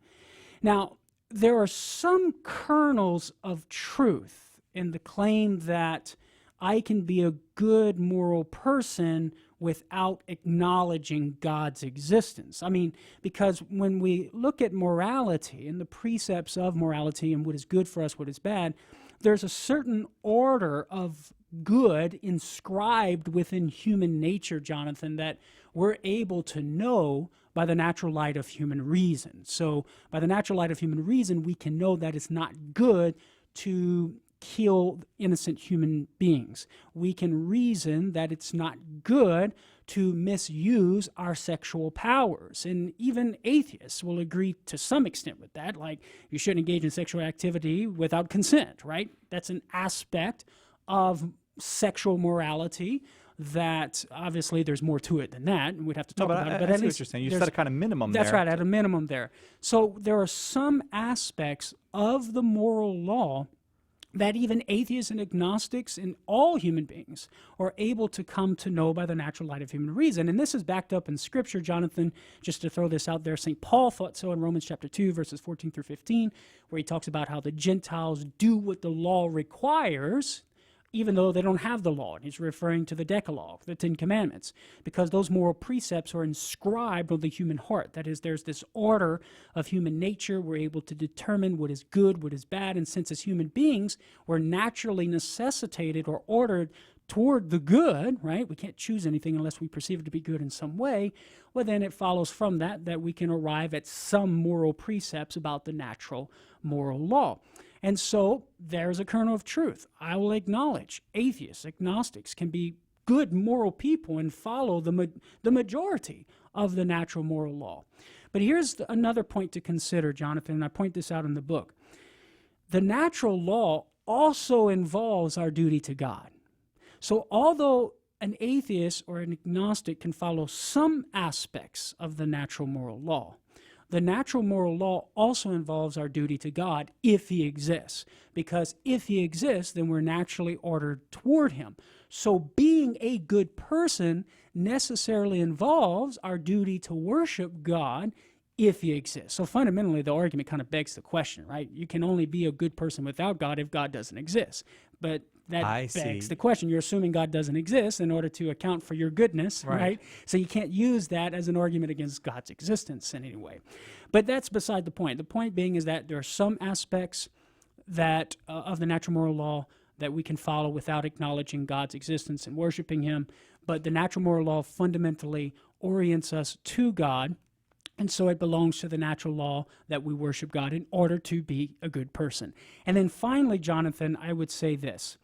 Now, there are some kernels of truth in the claim that I can be a good moral person without acknowledging God's existence. I mean, because when we look at morality and the precepts of morality and what is good for us, what is bad, there's a certain order of good inscribed within human nature, Jonathan, that we're able to know by the natural light of human reason. So by the natural light of human reason, we can know that it's not good to kill innocent human beings. We can reason that it's not good to misuse our sexual powers. And even atheists will agree to some extent with that, like you shouldn't engage in sexual activity without consent, right? That's an aspect of sexual morality that obviously there's more to it than that, and we'd have to talk about it. But I at see least what you're saying. You set a kind of minimum there. That's right, at a minimum there. So there are some aspects of the moral law that even atheists and agnostics and all human beings are able to come to know by the natural light of human reason. And this is backed up in Scripture, Jonathan, just to throw this out there. St. Paul thought so in Romans chapter 2, verses 14 through 15, where he talks about how the Gentiles do what the law requires, even though they don't have the law. And he's referring to the Decalogue, the Ten Commandments, because those moral precepts are inscribed on the human heart. That is, there's this order of human nature. We're able to determine what is good, what is bad, and since as human beings, we're naturally necessitated or ordered toward the good, right? We can't choose anything unless we perceive it to be good in some way. Well, then it follows from that we can arrive at some moral precepts about the natural moral law. And so there's a kernel of truth. I will acknowledge atheists, agnostics can be good moral people and follow the majority of the natural moral law. But here's another point to consider, Jonathan, and I point this out in the book. The natural law also involves our duty to God. So although an atheist or an agnostic can follow some aspects of the natural moral law, the natural moral law also involves our duty to God if he exists. Because if he exists, then we're naturally ordered toward him. So being a good person necessarily involves our duty to worship God if he exists. So fundamentally, the argument kind of begs the question, right? You can only be a good person without God if God doesn't exist. But that begs the question. You're assuming God doesn't exist in order to account for your goodness, right? So you can't use that as an argument against God's existence in any way. But that's beside the point. The point being is that there are some aspects that of the natural moral law that we can follow without acknowledging God's existence and worshiping him. But the natural moral law fundamentally orients us to God, and so it belongs to the natural law that we worship God in order to be a good person. And then finally, Jonathan, I would say this.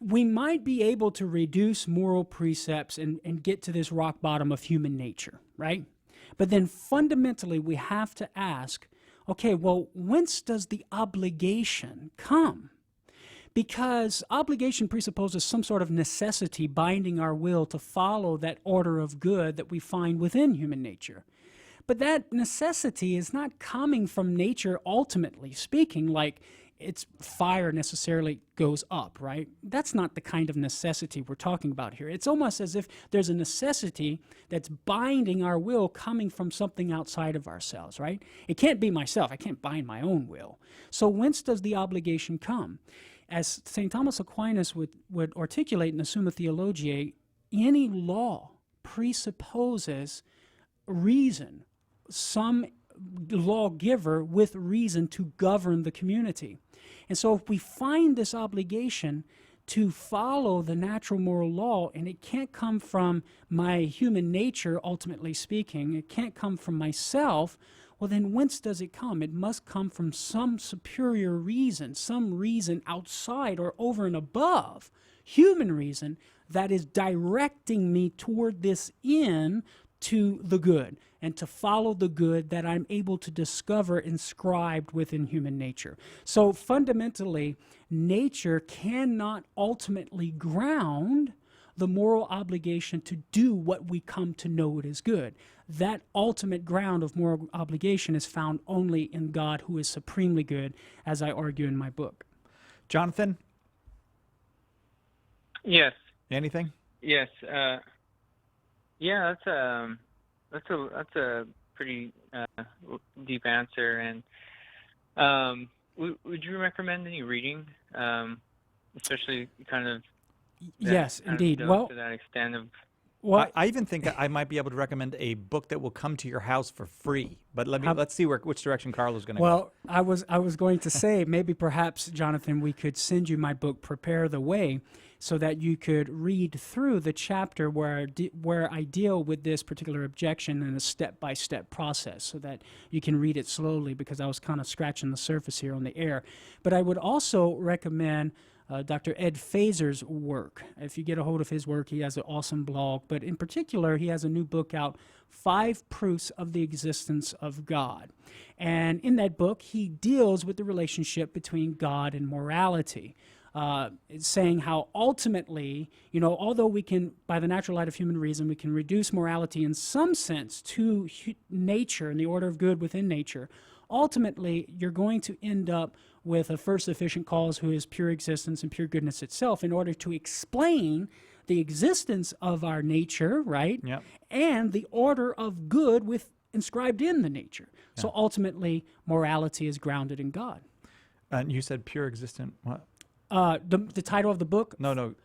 We might be able to reduce moral precepts and get to this rock bottom of human nature, right? But then fundamentally, we have to ask, okay, well, whence does the obligation come? Because obligation presupposes some sort of necessity binding our will to follow that order of good that we find within human nature. But that necessity is not coming from nature ultimately speaking, like it's fire necessarily goes up, right? That's not the kind of necessity we're talking about here. It's almost as if there's a necessity that's binding our will coming from something outside of ourselves, right? It can't be myself. I can't bind my own will. So whence does the obligation come? As St. Thomas Aquinas would articulate in the Summa Theologiae, any law presupposes reason, some lawgiver with reason to govern the community. And so if we find this obligation to follow the natural moral law, and it can't come from my human nature, ultimately speaking, it can't come from myself, well, then whence does it come? It must come from some superior reason, some reason outside or over and above human reason that is directing me toward this end to the good and to follow the good that I'm able to discover inscribed within human nature. So fundamentally, nature cannot ultimately ground the moral obligation to do what we come to know it is good. That ultimate ground of moral obligation is found only in God, who is supremely good, as I argue in my book. Jonathan? Yes. Anything? Yes. Yeah, that's a pretty deep answer. And would you recommend any reading, especially kind of yes, indeed. Well, to that extent of Well, I even think I might be able to recommend a book that will come to your house for free. But let's see which direction Carlo's going to go. Well, I was going to say maybe perhaps, Jonathan, we could send you my book, Prepare the Way, so that you could read through the chapter where I deal with this particular objection in a step-by-step process, so that you can read it slowly, because I was kind of scratching the surface here on the air. But I would also recommend Dr. Ed Fazer's work. If you get a hold of his work, he has an awesome blog. But in particular, he has a new book out, 5 Proofs of the Existence of God. And in that book, he deals with the relationship between God and morality, saying how ultimately, although we can, by the natural light of human reason, we can reduce morality in some sense to nature and the order of good within nature, ultimately, you're going to end up with a first sufficient cause who is pure existence and pure goodness itself in order to explain the existence of our nature, right? Yep. And the order of good inscribed in the nature. Yeah. So ultimately, morality is grounded in God. And you said pure existent what? The title of the book? No.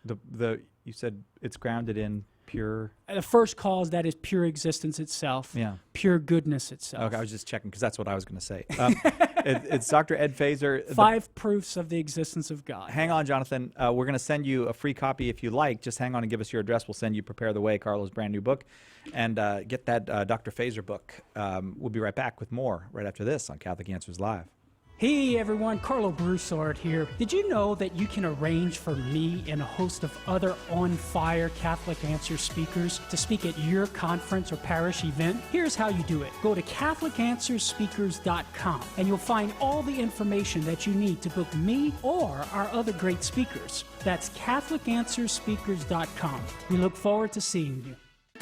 You said it's grounded in pure. The first cause, that is pure existence itself. Yeah. Pure goodness itself. Okay, I was just checking because that's what I was going to say. It's Dr. Ed Fazer. 5 Proofs of the Existence of God. Hang on, Jonathan. We're going to send you a free copy if you like. Just hang on and give us your address. We'll send you Prepare the Way, Carlo's brand new book, and get that Dr. Fazer book. We'll be right back with more right after this on Catholic Answers Live. Hey everyone, Carlo Broussard here. Did you know that you can arrange for me and a host of other on-fire Catholic Answers speakers to speak at your conference or parish event? Here's how you do it. Go to CatholicAnswersSpeakers.com and you'll find all the information that you need to book me or our other great speakers. That's CatholicAnswersSpeakers.com. We look forward to seeing you.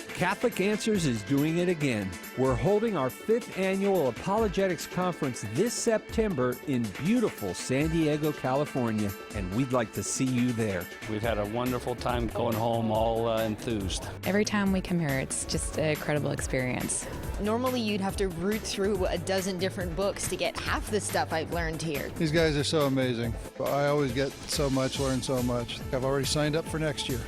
Catholic Answers is doing it again. We're holding our 5th annual Apologetics Conference this September in beautiful San Diego, California, and we'd like to see you there. We've had a wonderful time going home all enthused. Every time we come here, it's just an incredible experience. Normally, you'd have to root through a dozen different books to get half the stuff I've learned here. These guys are so amazing. I always get so much, learn so much. I've already signed up for next year.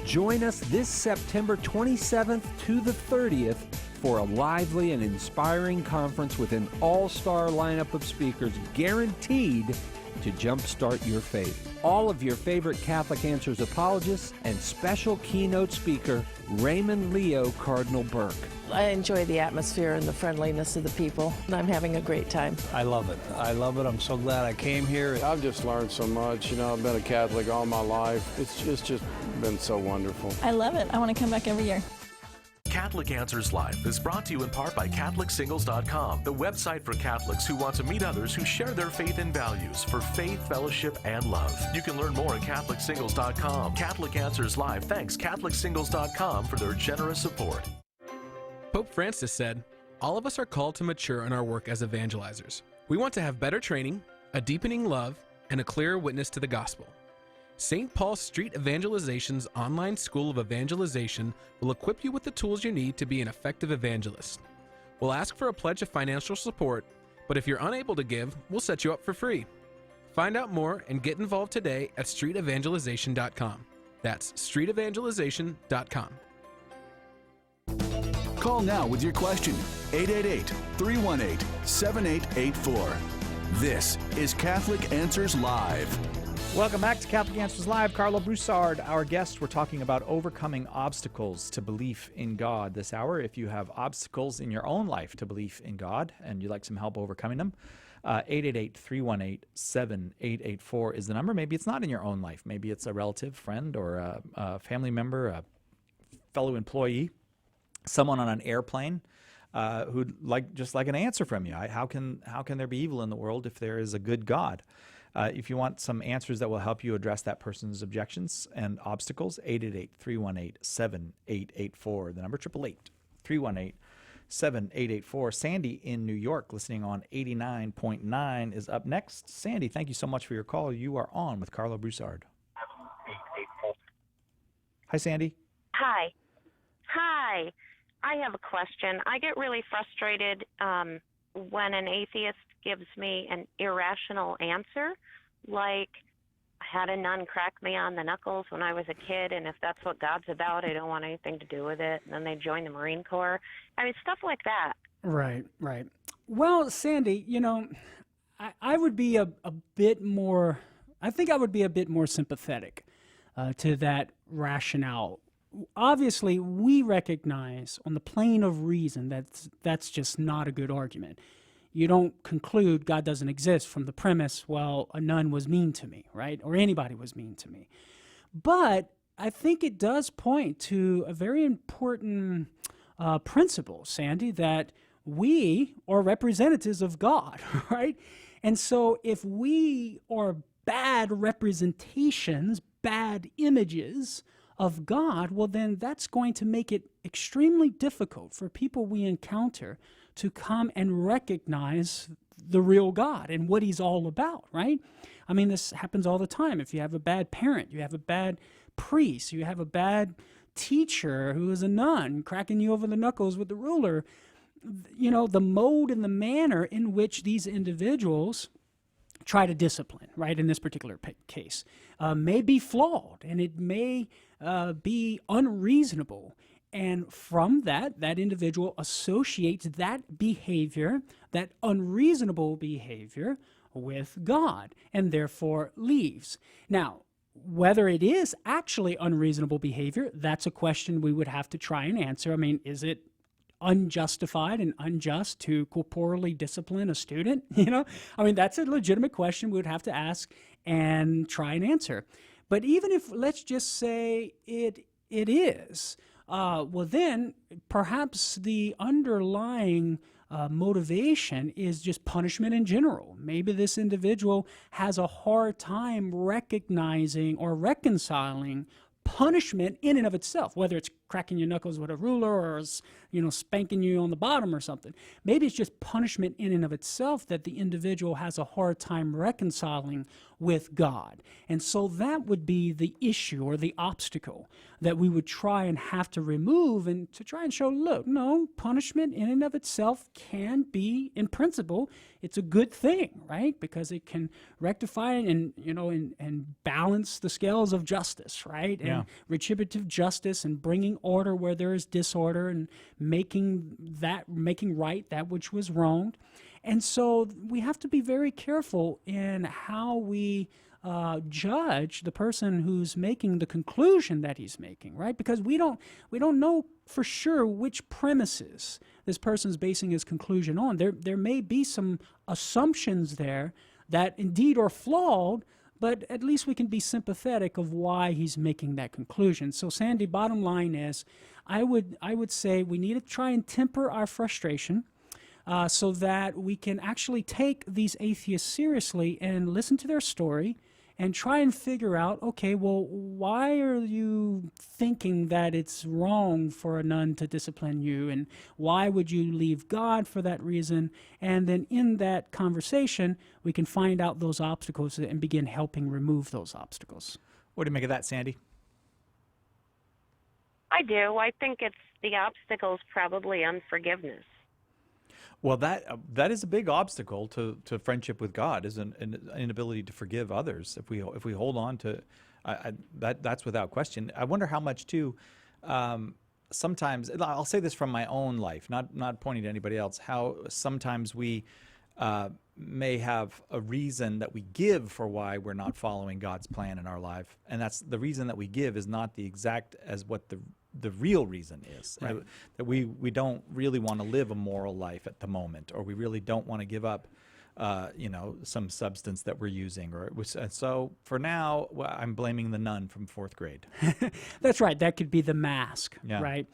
Join us this September 27th to the 30th for a lively and inspiring conference with an all-star lineup of speakers guaranteed to jumpstart your faith. All of your favorite Catholic Answers apologists and special keynote speaker Raymond Leo Cardinal Burke. I enjoy the atmosphere and the friendliness of the people, and I'm having a great time. I love it. I'm so glad I came here. I've just learned so much. I've been a Catholic all my life. It's just been so wonderful. I love it. I want to come back every year. Catholic Answers Live is brought to you in part by CatholicSingles.com, the website for Catholics who want to meet others who share their faith and values for faith, fellowship, and love. You can learn more at CatholicSingles.com. Catholic Answers Live thanks CatholicSingles.com for their generous support. Pope Francis said, "All of us are called to mature in our work as evangelizers. We want to have better training, a deepening love, and a clearer witness to the gospel. St. Paul Street Evangelization's online school of evangelization will equip you with the tools you need to be an effective evangelist. We'll ask for a pledge of financial support, but if you're unable to give, we'll set you up for free. Find out more and get involved today at streetevangelization.com. That's streetevangelization.com. Call now with your question, 888-318-7884. This is Catholic Answers Live. Welcome back to Catholic Answers Live. Carlo Broussard, our guest. We're talking about overcoming obstacles to belief in God this hour. If you have obstacles in your own life to belief in God and you'd like some help overcoming them, 888-318-7884 is the number. Maybe it's not in your own life. Maybe it's a relative, friend, or a family member, a fellow employee, someone on an airplane who'd just like an answer from you. How can there be evil in the world if there is a good God? If you want some answers that will help you address that person's objections and obstacles, 888-318-7884. The number 888-318-7884. Sandy in New York, listening on 89.9, is up next. Sandy, thank you so much for your call. You are on with Carlo Broussard. Hi, Sandy. Hi. I have a question. I get really frustrated when an atheist gives me an irrational answer, like had a nun crack me on the knuckles when I was a kid, and if that's what God's about, I don't want anything to do with it. And then they joined the Marine Corps. I mean, stuff like that. Right, right. Well, Sandy, you know, I would be a bit more, I think I would be a bit more sympathetic to that rationale. Obviously, we recognize on the plane of reason that's just not a good argument. You don't conclude God doesn't exist from the premise, well, a nun was mean to me, right? Or anybody was mean to me. But I think it does point to a very important principle, Sandy, that we are representatives of God, right? And so if we are bad representations, bad images of God, well, then that's going to make it extremely difficult for people we encounter to come and recognize the real God and what he's all about, right? I mean, this happens all the time. If you have a bad parent, you have a bad priest, you have a bad teacher who is a nun cracking you over the knuckles with the ruler, you know, the mode and the manner in which these individuals try to discipline, right, in this particular case, may be flawed, and it may be unreasonable. And from that individual associates that behavior, that unreasonable behavior, with God, and therefore leaves. Now, whether it is actually unreasonable behavior, that's a question we would have to try and answer. I mean, is it unjustified and unjust to corporally discipline a student? You know, I mean, that's a legitimate question we would have to ask and try and answer. But even if, let's just say it is, well, then perhaps the underlying motivation is just punishment in general. Maybe this individual has a hard time recognizing or reconciling punishment in and of itself, whether it's cracking your knuckles with a ruler or, you know, spanking you on the bottom or something. Maybe it's just punishment in and of itself that the individual has a hard time reconciling with God. And so that would be the issue or the obstacle that we would try and have to remove, and to try and show, look, no, punishment in and of itself can be, in principle, it's a good thing, right? Because it can rectify and, you know, and balance the scales of justice, right? Yeah. And retributive justice and bringing order where there is disorder and making right that which was wronged. And so we have to be very careful in how we judge the person who's making the conclusion that he's making, right? Because we don't know for sure which premises this person's basing his conclusion on. There may be some assumptions there that indeed are flawed, but at least we can be sympathetic of why he's making that conclusion. So, Sandy, bottom line is, I would say we need to try and temper our frustration so that we can actually take these atheists seriously and listen to their story and try and figure out, okay, well, why are you thinking that it's wrong for a nun to discipline you, and why would you leave God for that reason? And then in that conversation, we can find out those obstacles and begin helping remove those obstacles. What do you make of that, Sandy? I do. I think it's the obstacle's probably unforgiveness. Well, that is a big obstacle to friendship with God, is an inability to forgive others. If we hold on to that's without question. I wonder how much too. Sometimes, I'll say this from my own life, not pointing to anybody else. How sometimes we may have a reason that we give for why we're not following God's plan in our life, and that's the reason that we give is not the exact as what the real reason is. Right. That we don't really want to live a moral life at the moment, or we really don't want to give up some substance that we're using, so for now, I'm blaming the nun from 4th grade. That's right. That could be the mask, Yeah. right?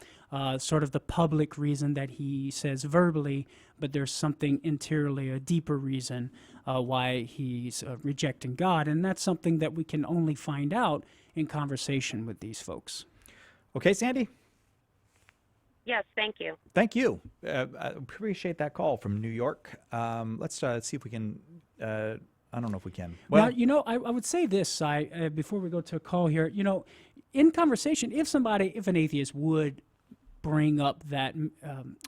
Sort of the public reason that he says verbally, but there's something interiorly, a deeper reason why he's rejecting God, and that's something that we can only find out in conversation with these folks. Okay, Sandy? Yes, thank you. Thank you. I appreciate that call from New York. Let's see if we can, I don't know if we can. Well, now, I would say this, before we go to a call here, in conversation, if an atheist would bring up that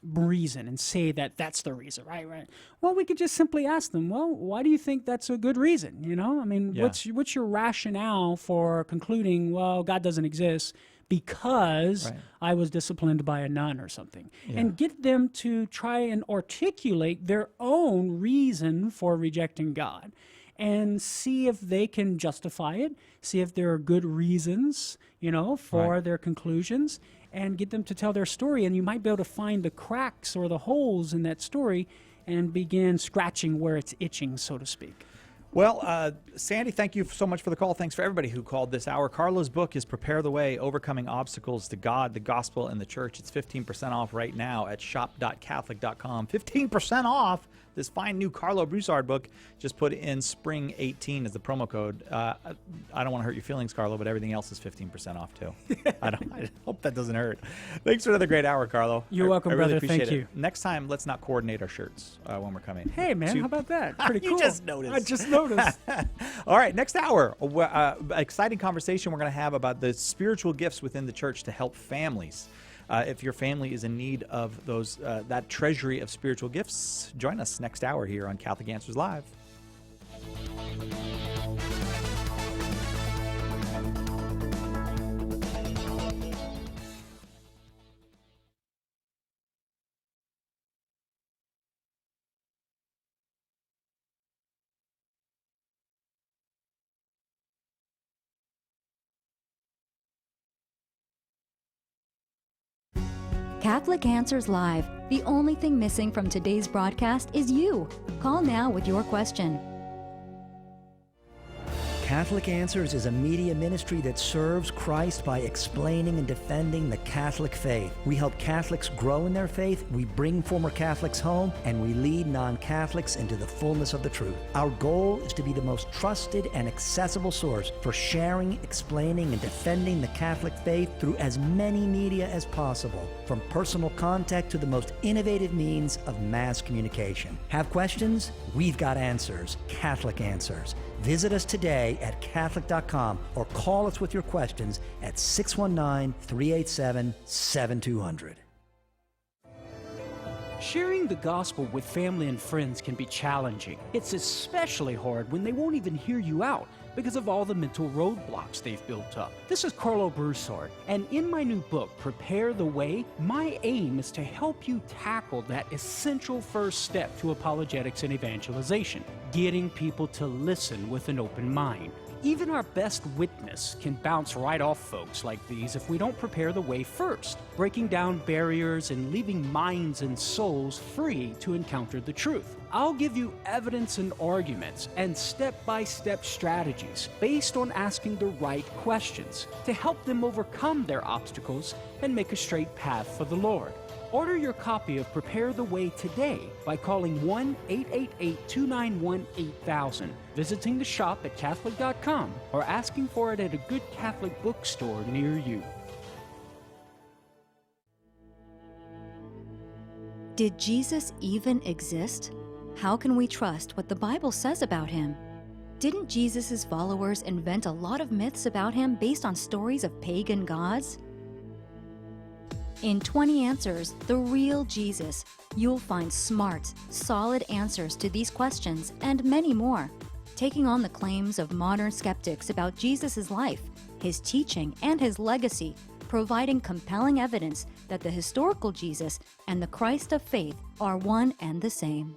reason and say that that's the reason, right? Well, we could just simply ask them, well, why do you think that's a good reason? You know, I mean, what's your rationale for concluding, well, God doesn't exist because I was disciplined by a nun or something? And get them to try and articulate their own reason for rejecting God and see if they can justify it, see if there are good reasons, you know, for their conclusions, and get them to tell their story. And you might be able to find the cracks or the holes in that story and begin scratching where it's itching, so to speak. Well, Sandy, thank you so much for the call. Thanks for everybody who called this hour. Carlo's book is Prepare the Way, Overcoming Obstacles to God, the Gospel, and the Church. It's 15% off right now at shop.catholic.com. 15% off this fine new Carlo Broussard book. Just put in Spring 18 as the promo code. I don't want to hurt your feelings, Carlo, but everything else is 15% off too. I hope that doesn't hurt. Thanks for another great hour, Carlo. You're welcome, I really brother. appreciate Thank you. it. Next time, let's not coordinate our shirts when we're coming. Hey, man, how about that? Pretty cool. You just noticed. I just noticed. All right, next hour, exciting conversation we're going to have about the spiritual gifts within the church to help families. If your family is in need of those that treasury of spiritual gifts, join us next hour here on Catholic Answers Live. Catholic Answers Live. The only thing missing from today's broadcast is you. Call now with your question. Catholic Answers is a media ministry that serves Christ by explaining and defending the Catholic faith. We help Catholics grow in their faith, we bring former Catholics home, and we lead non-Catholics into the fullness of the truth. Our goal is to be the most trusted and accessible source for sharing, explaining, and defending the Catholic faith through as many media as possible, from personal contact to the most innovative means of mass communication. Have questions? We've got answers. Catholic Answers. Visit us today at Catholic.com or call us with your questions at 619-387-7200. Sharing the gospel with family and friends can be challenging. It's especially hard when they won't even hear you out because of all the mental roadblocks they've built up. This is Carlo Broussard, and in my new book, Prepare the Way, my aim is to help you tackle that essential first step to apologetics and evangelization, getting people to listen with an open mind. Even our best witness can bounce right off folks like these if we don't prepare the way first, breaking down barriers and leaving minds and souls free to encounter the truth. I'll give you evidence and arguments and step-by-step strategies based on asking the right questions to help them overcome their obstacles and make a straight path for the Lord. Order your copy of Prepare the Way today by calling 1-888-291-8000, visiting the shop at Catholic.com, or asking for it at a good Catholic bookstore near you. Did Jesus even exist? How can we trust what the Bible says about him? Didn't Jesus' followers invent a lot of myths about him based on stories of pagan gods? In 20 Answers, The Real Jesus, you'll find smart, solid answers to these questions and many more, taking on the claims of modern skeptics about Jesus' life, his teaching, and his legacy, providing compelling evidence that the historical Jesus and the Christ of faith are one and the same.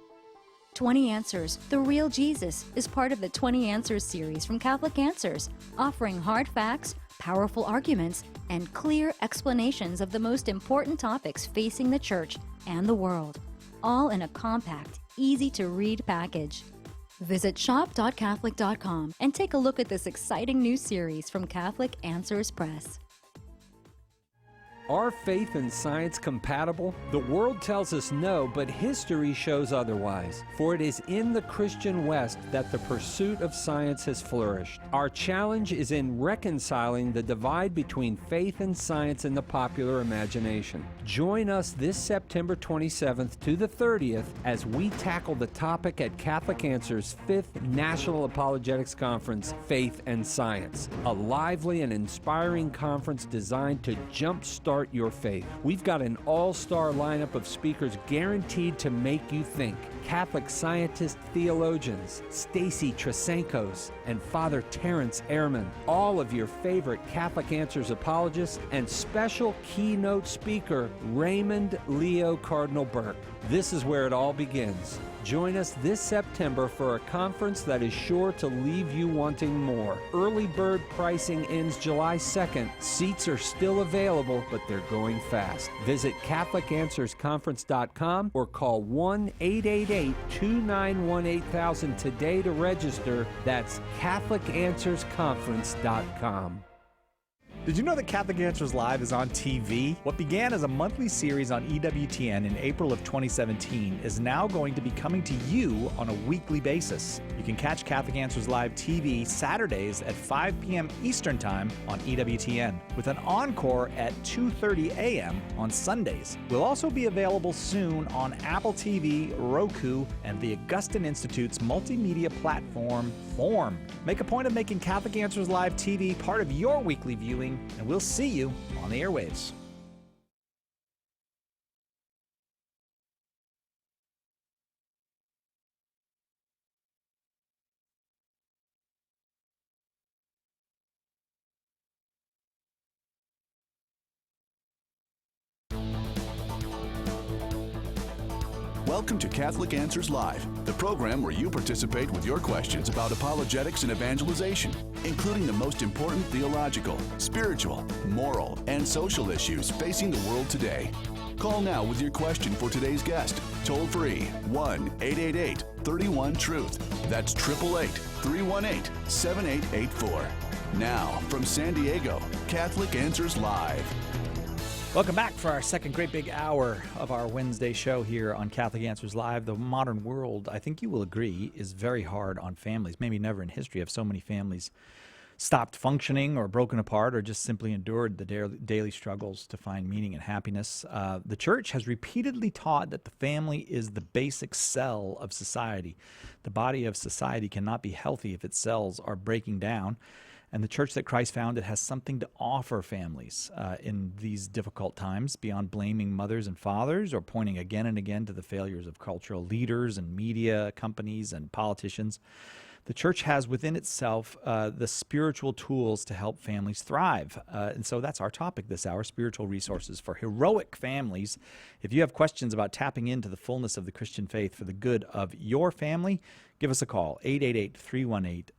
20 Answers, The Real Jesus is part of the 20 Answers series from Catholic Answers, offering hard facts, powerful arguments, and clear explanations of the most important topics facing the Church and the world, all in a compact, easy-to-read package. Visit shop.catholic.com and take a look at this exciting new series from Catholic Answers Press. Are faith and science compatible? The world tells us no, but history shows otherwise. For it is in the Christian West that the pursuit of science has flourished. Our challenge is in reconciling the divide between faith and science in the popular imagination. Join us this September 27th to the 30th as we tackle the topic at Catholic Answers' 5th National Apologetics Conference, Faith and Science, a lively and inspiring conference designed to jumpstart Start Your Faith. We've got an all-star lineup of speakers guaranteed to make you think. Catholic scientist theologians, Stacy Trasankos and Father Terrence Ehrman, all of your favorite Catholic Answers apologists, and special keynote speaker Raymond Leo Cardinal Burke. This is where it all begins. Join us this September for a conference that is sure to leave you wanting more. Early bird pricing ends July 2nd. Seats are still available, but they're going fast. Visit CatholicAnswersConference.com or call 1-888-291-8000 today to register. That's CatholicAnswersConference.com. Did you know that Catholic Answers Live is on TV? What began as a monthly series on EWTN in April of 2017 is now going to be coming to you on a weekly basis. You can catch Catholic Answers Live TV Saturdays at 5 p.m. Eastern Time on EWTN, with an encore at 2:30 a.m. on Sundays. We'll also be available soon on Apple TV, Roku, and the Augustine Institute's multimedia platform, Form. Make a point of making Catholic Answers Live TV part of your weekly viewing, and we'll see you on the airwaves. Welcome to Catholic Answers Live, the program where you participate with your questions about apologetics and evangelization, including the most important theological, spiritual, moral, and social issues facing the world today. Call now with your question for today's guest. Toll free 1-888-31-TRUTH. That's 888-318-7884. Now, from San Diego, Catholic Answers Live. Welcome back for our second great big hour of our Wednesday show here on Catholic Answers Live. The modern world, I think you will agree, is very hard on families. Maybe never in history have so many families stopped functioning or broken apart or just simply endured the daily struggles to find meaning and happiness. The church has repeatedly taught that the family is the basic cell of society. The body of society cannot be healthy if its cells are breaking down. And the church that Christ founded has something to offer families in these difficult times, beyond blaming mothers and fathers or pointing again and again to the failures of cultural leaders and media companies and politicians. The church has within itself the spiritual tools to help families thrive. And so that's our topic this hour, spiritual resources for heroic families. If you have questions about tapping into the fullness of the Christian faith for the good of your family, give us a call, 888-318-7884,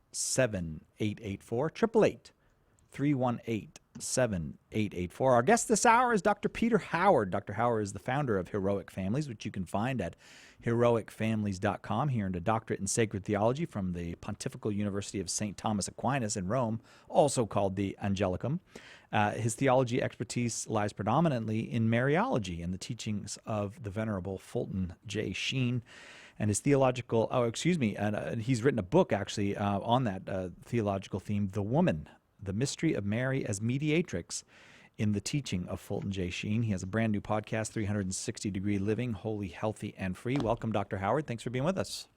888-318-7884. Our guest this hour is Dr. Peter Howard. Dr. Howard is the founder of Heroic Families, which you can find at heroicfamilies.com. He earned a doctorate in sacred theology from the Pontifical University of St. Thomas Aquinas in Rome, also called the Angelicum. His theology expertise lies predominantly in Mariology and the teachings of the Venerable Fulton J. Sheen. And his theological, he's written a book actually on that theological theme, The Woman, The Mystery of Mary as Mediatrix in the Teaching of Fulton J. Sheen. He has a brand new podcast, 360 Degree Living, Holy, Healthy, and Free. Welcome, Dr. Howard. Thanks for being with us.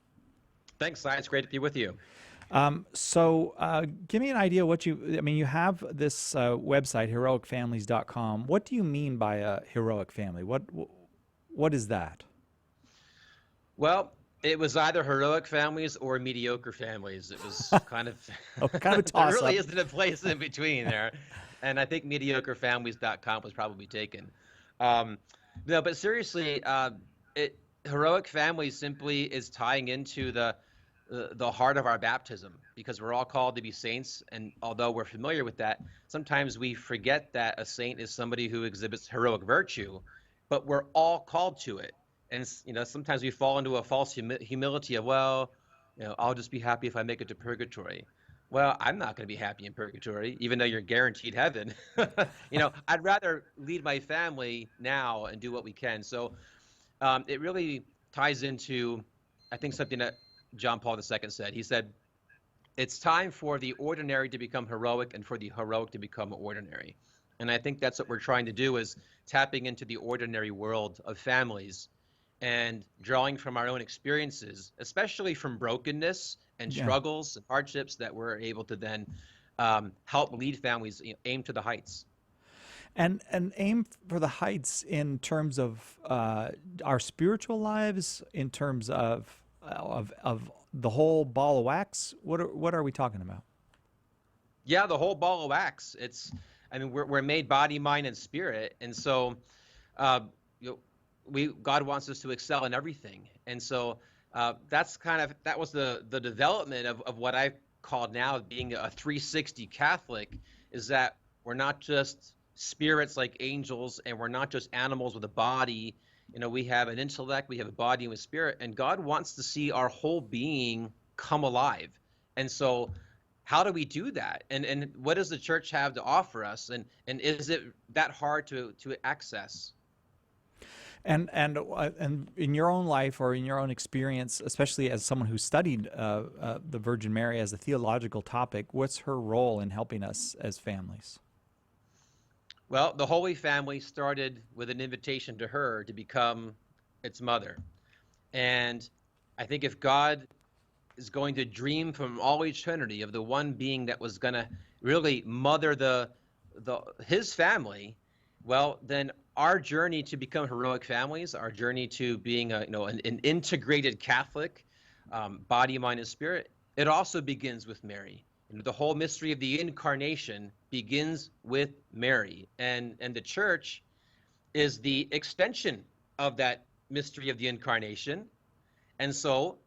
Thanks, Si. It's great to be with you. So give me an idea what you have this website, heroicfamilies.com. What do you mean by a heroic family? What is that? Well, it was either heroic families or mediocre families. It was kind of, kind of a toss-up. There really isn't a place in between there. And I think mediocrefamilies.com was probably taken. No, but seriously, heroic families simply is tying into the heart of our baptism, because we're all called to be saints. And although we're familiar with that, sometimes we forget that a saint is somebody who exhibits heroic virtue, but we're all called to it. And sometimes we fall into a false humility of, I'll just be happy if I make it to purgatory. Well, I'm not going to be happy in purgatory, even though you're guaranteed heaven. I'd rather lead my family now and do what we can. So it really ties into, I think, something that John Paul II said. He said, it's time for the ordinary to become heroic and for the heroic to become ordinary. And I think that's what we're trying to do, is tapping into the ordinary world of families and drawing from our own experiences, especially from brokenness and struggles and hardships, that we're able to then help lead families aim to the heights. And aim for the heights in terms of our spiritual lives, in terms of the whole ball of wax. What are we talking about? Yeah, the whole ball of wax. We're made body, mind, and spirit, and so God wants us to excel in everything. And so that was the development of what I call now being a 360 Catholic, is that we're not just spirits like angels, and we're not just animals with a body. We have an intellect, we have a body and a spirit, and God wants to see our whole being come alive. And so how do we do that? And what does the church have to offer us? And is it that hard to access? And in your own life or in your own experience, especially as someone who studied the Virgin Mary as a theological topic, what's her role in helping us as families? Well, the Holy Family started with an invitation to her to become its mother. And I think if God is going to dream from all eternity of the one being that was going to really mother his family, well, then our journey to become heroic families, our journey to being an integrated Catholic, body, mind, and spirit, it also begins with Mary. The whole mystery of the incarnation begins with Mary, and the church is the extension of that mystery of the incarnation. And so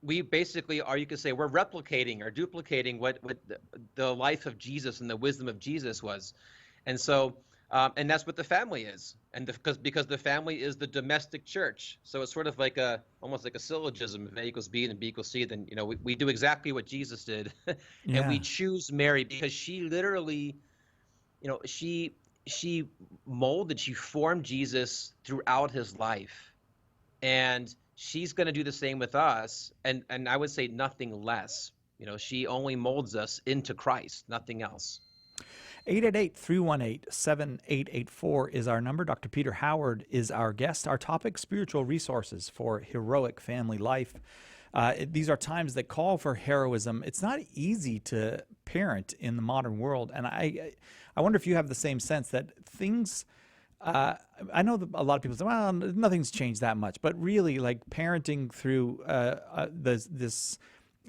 we basically are, you could say, we're replicating or duplicating what the life of Jesus and the wisdom of Jesus was. And so and that's what the family is, and because the family is the domestic church. So it's sort of like almost like a syllogism: if A equals B and B equals C. Then we do exactly what Jesus did, and we choose Mary because she literally, she molded, she formed Jesus throughout his life, and she's going to do the same with us. And I would say nothing less. She only molds us into Christ, nothing else. 888-318-7884 is our number. Dr. Peter Howard is our guest. Our topic, spiritual resources for heroic family life. These are times that call for heroism. It's not easy to parent in the modern world. And I wonder if you have the same sense that things, I know that a lot of people say, well, nothing's changed that much. But really, like parenting through this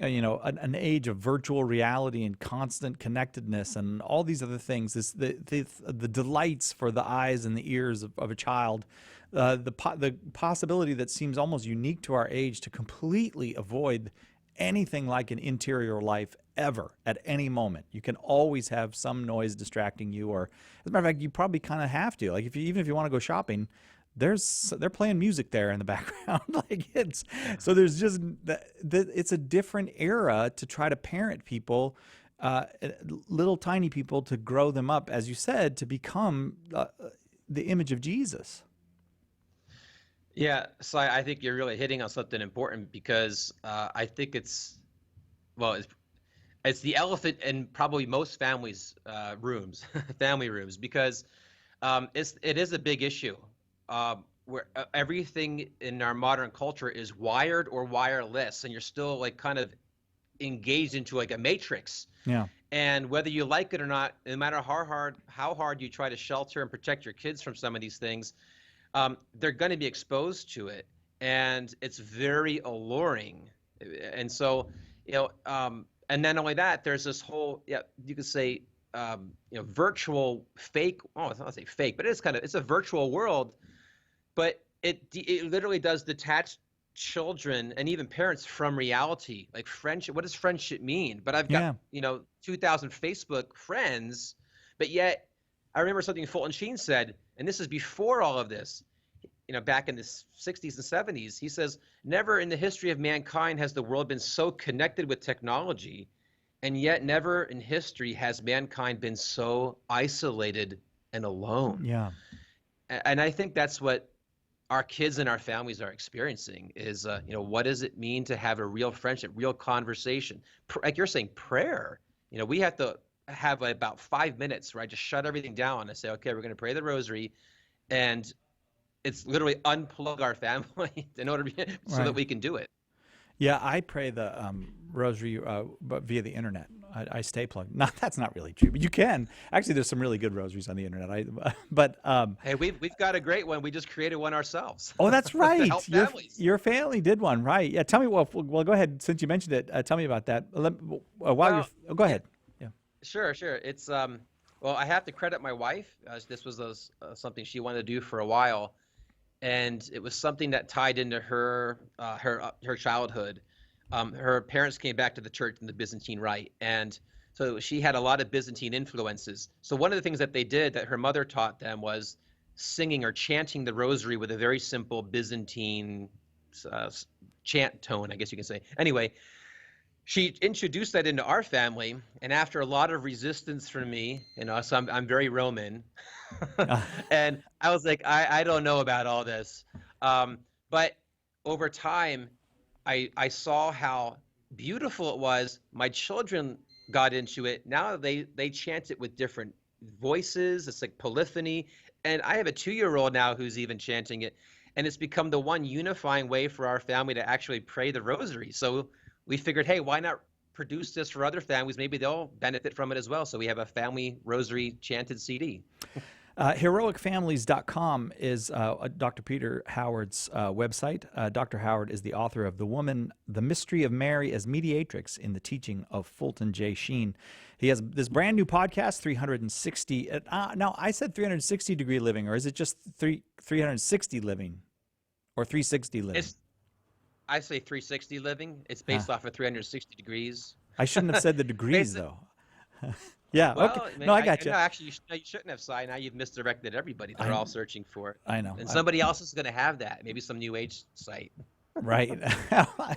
an age of virtual reality and constant connectedness and all these other things, the delights for the eyes and the ears of a child, the possibility that seems almost unique to our age to completely avoid anything like an interior life ever at any moment. You can always have some noise distracting you, or as a matter of fact, you probably kind of have to. Like even if you want to go shopping, they're playing music there in the background. So there's just it's a different era to try to parent people, little tiny people, to grow them up, as you said, to become the image of Jesus. Yeah, so I think you're really hitting on something important, because I think it's the elephant in probably most families' rooms, family rooms, because it is a big issue. Where everything in our modern culture is wired or wireless, and you're still like kind of engaged into like a matrix. Yeah. And whether you like it or not, no matter how hard you try to shelter and protect your kids from some of these things, they're going to be exposed to it, and it's very alluring. And so, and not only that, there's this whole, you could say, virtual fake. Oh, it's not say fake, but it's a virtual world. But it literally does detach children and even parents from reality. Like friendship, what does friendship mean? But I've got 2,000 Facebook friends, but yet I remember something Fulton Sheen said, and this is before all of this. Back in the 60s and 70s, he says, "Never in the history of mankind has the world been so connected with technology, and yet never in history has mankind been so isolated and alone." Yeah. And I think that's what our kids and our families are experiencing is, what does it mean to have a real friendship, real conversation? Like you're saying, prayer. We have to have about 5 minutes where I just shut everything down and say, okay, we're going to pray the rosary, and it's literally unplug our family in order so that we can do it. Yeah, I pray the rosary but via the internet. I stay plugged. No, that's not really true, but you can. Actually, there's some really good rosaries on the internet. Hey, we've got a great one. We just created one ourselves. Oh, that's To right. help families. Your family did one, right? Yeah. Tell me. Well, go ahead. Since you mentioned it, tell me about that. Go ahead. Yeah. Sure. It's well, I have to credit my wife. This was something she wanted to do for a while, and it was something that tied into her childhood. Her parents came back to the church in the Byzantine Rite, and so she had a lot of Byzantine influences. So one of the things that they did that her mother taught them was singing or chanting the rosary with a very simple Byzantine chant tone, I guess you can say. Anyway, she introduced that into our family, and after a lot of resistance from me, so I'm very Roman, and I was like, I don't know about all this, but over time, I saw how beautiful it was. My children got into it. Now they chant it with different voices. It's like polyphony, and I have a 2-year-old now who's even chanting it, and it's become the one unifying way for our family to actually pray the rosary. So we figured, hey, why not produce this for other families? Maybe they'll benefit from it as well. So we have a family rosary chanted CD. HeroicFamilies.com is Dr. Peter Howard's website. Dr. Howard is the author of The Mystery of Mary as Mediatrix in the Teaching of Fulton J. Sheen. He has this brand new podcast, 360. Now, I said 360-degree living, or is it just 360 living or 360 living? I say 360 living. It's based off of 360 degrees. I shouldn't have said the degrees, though. Yeah. Well, okay. No, I got you. No, actually, you shouldn't have, Si. Now you've misdirected everybody. They're all searching for it. I know. And somebody else is going to have that. Maybe some new age site. Right.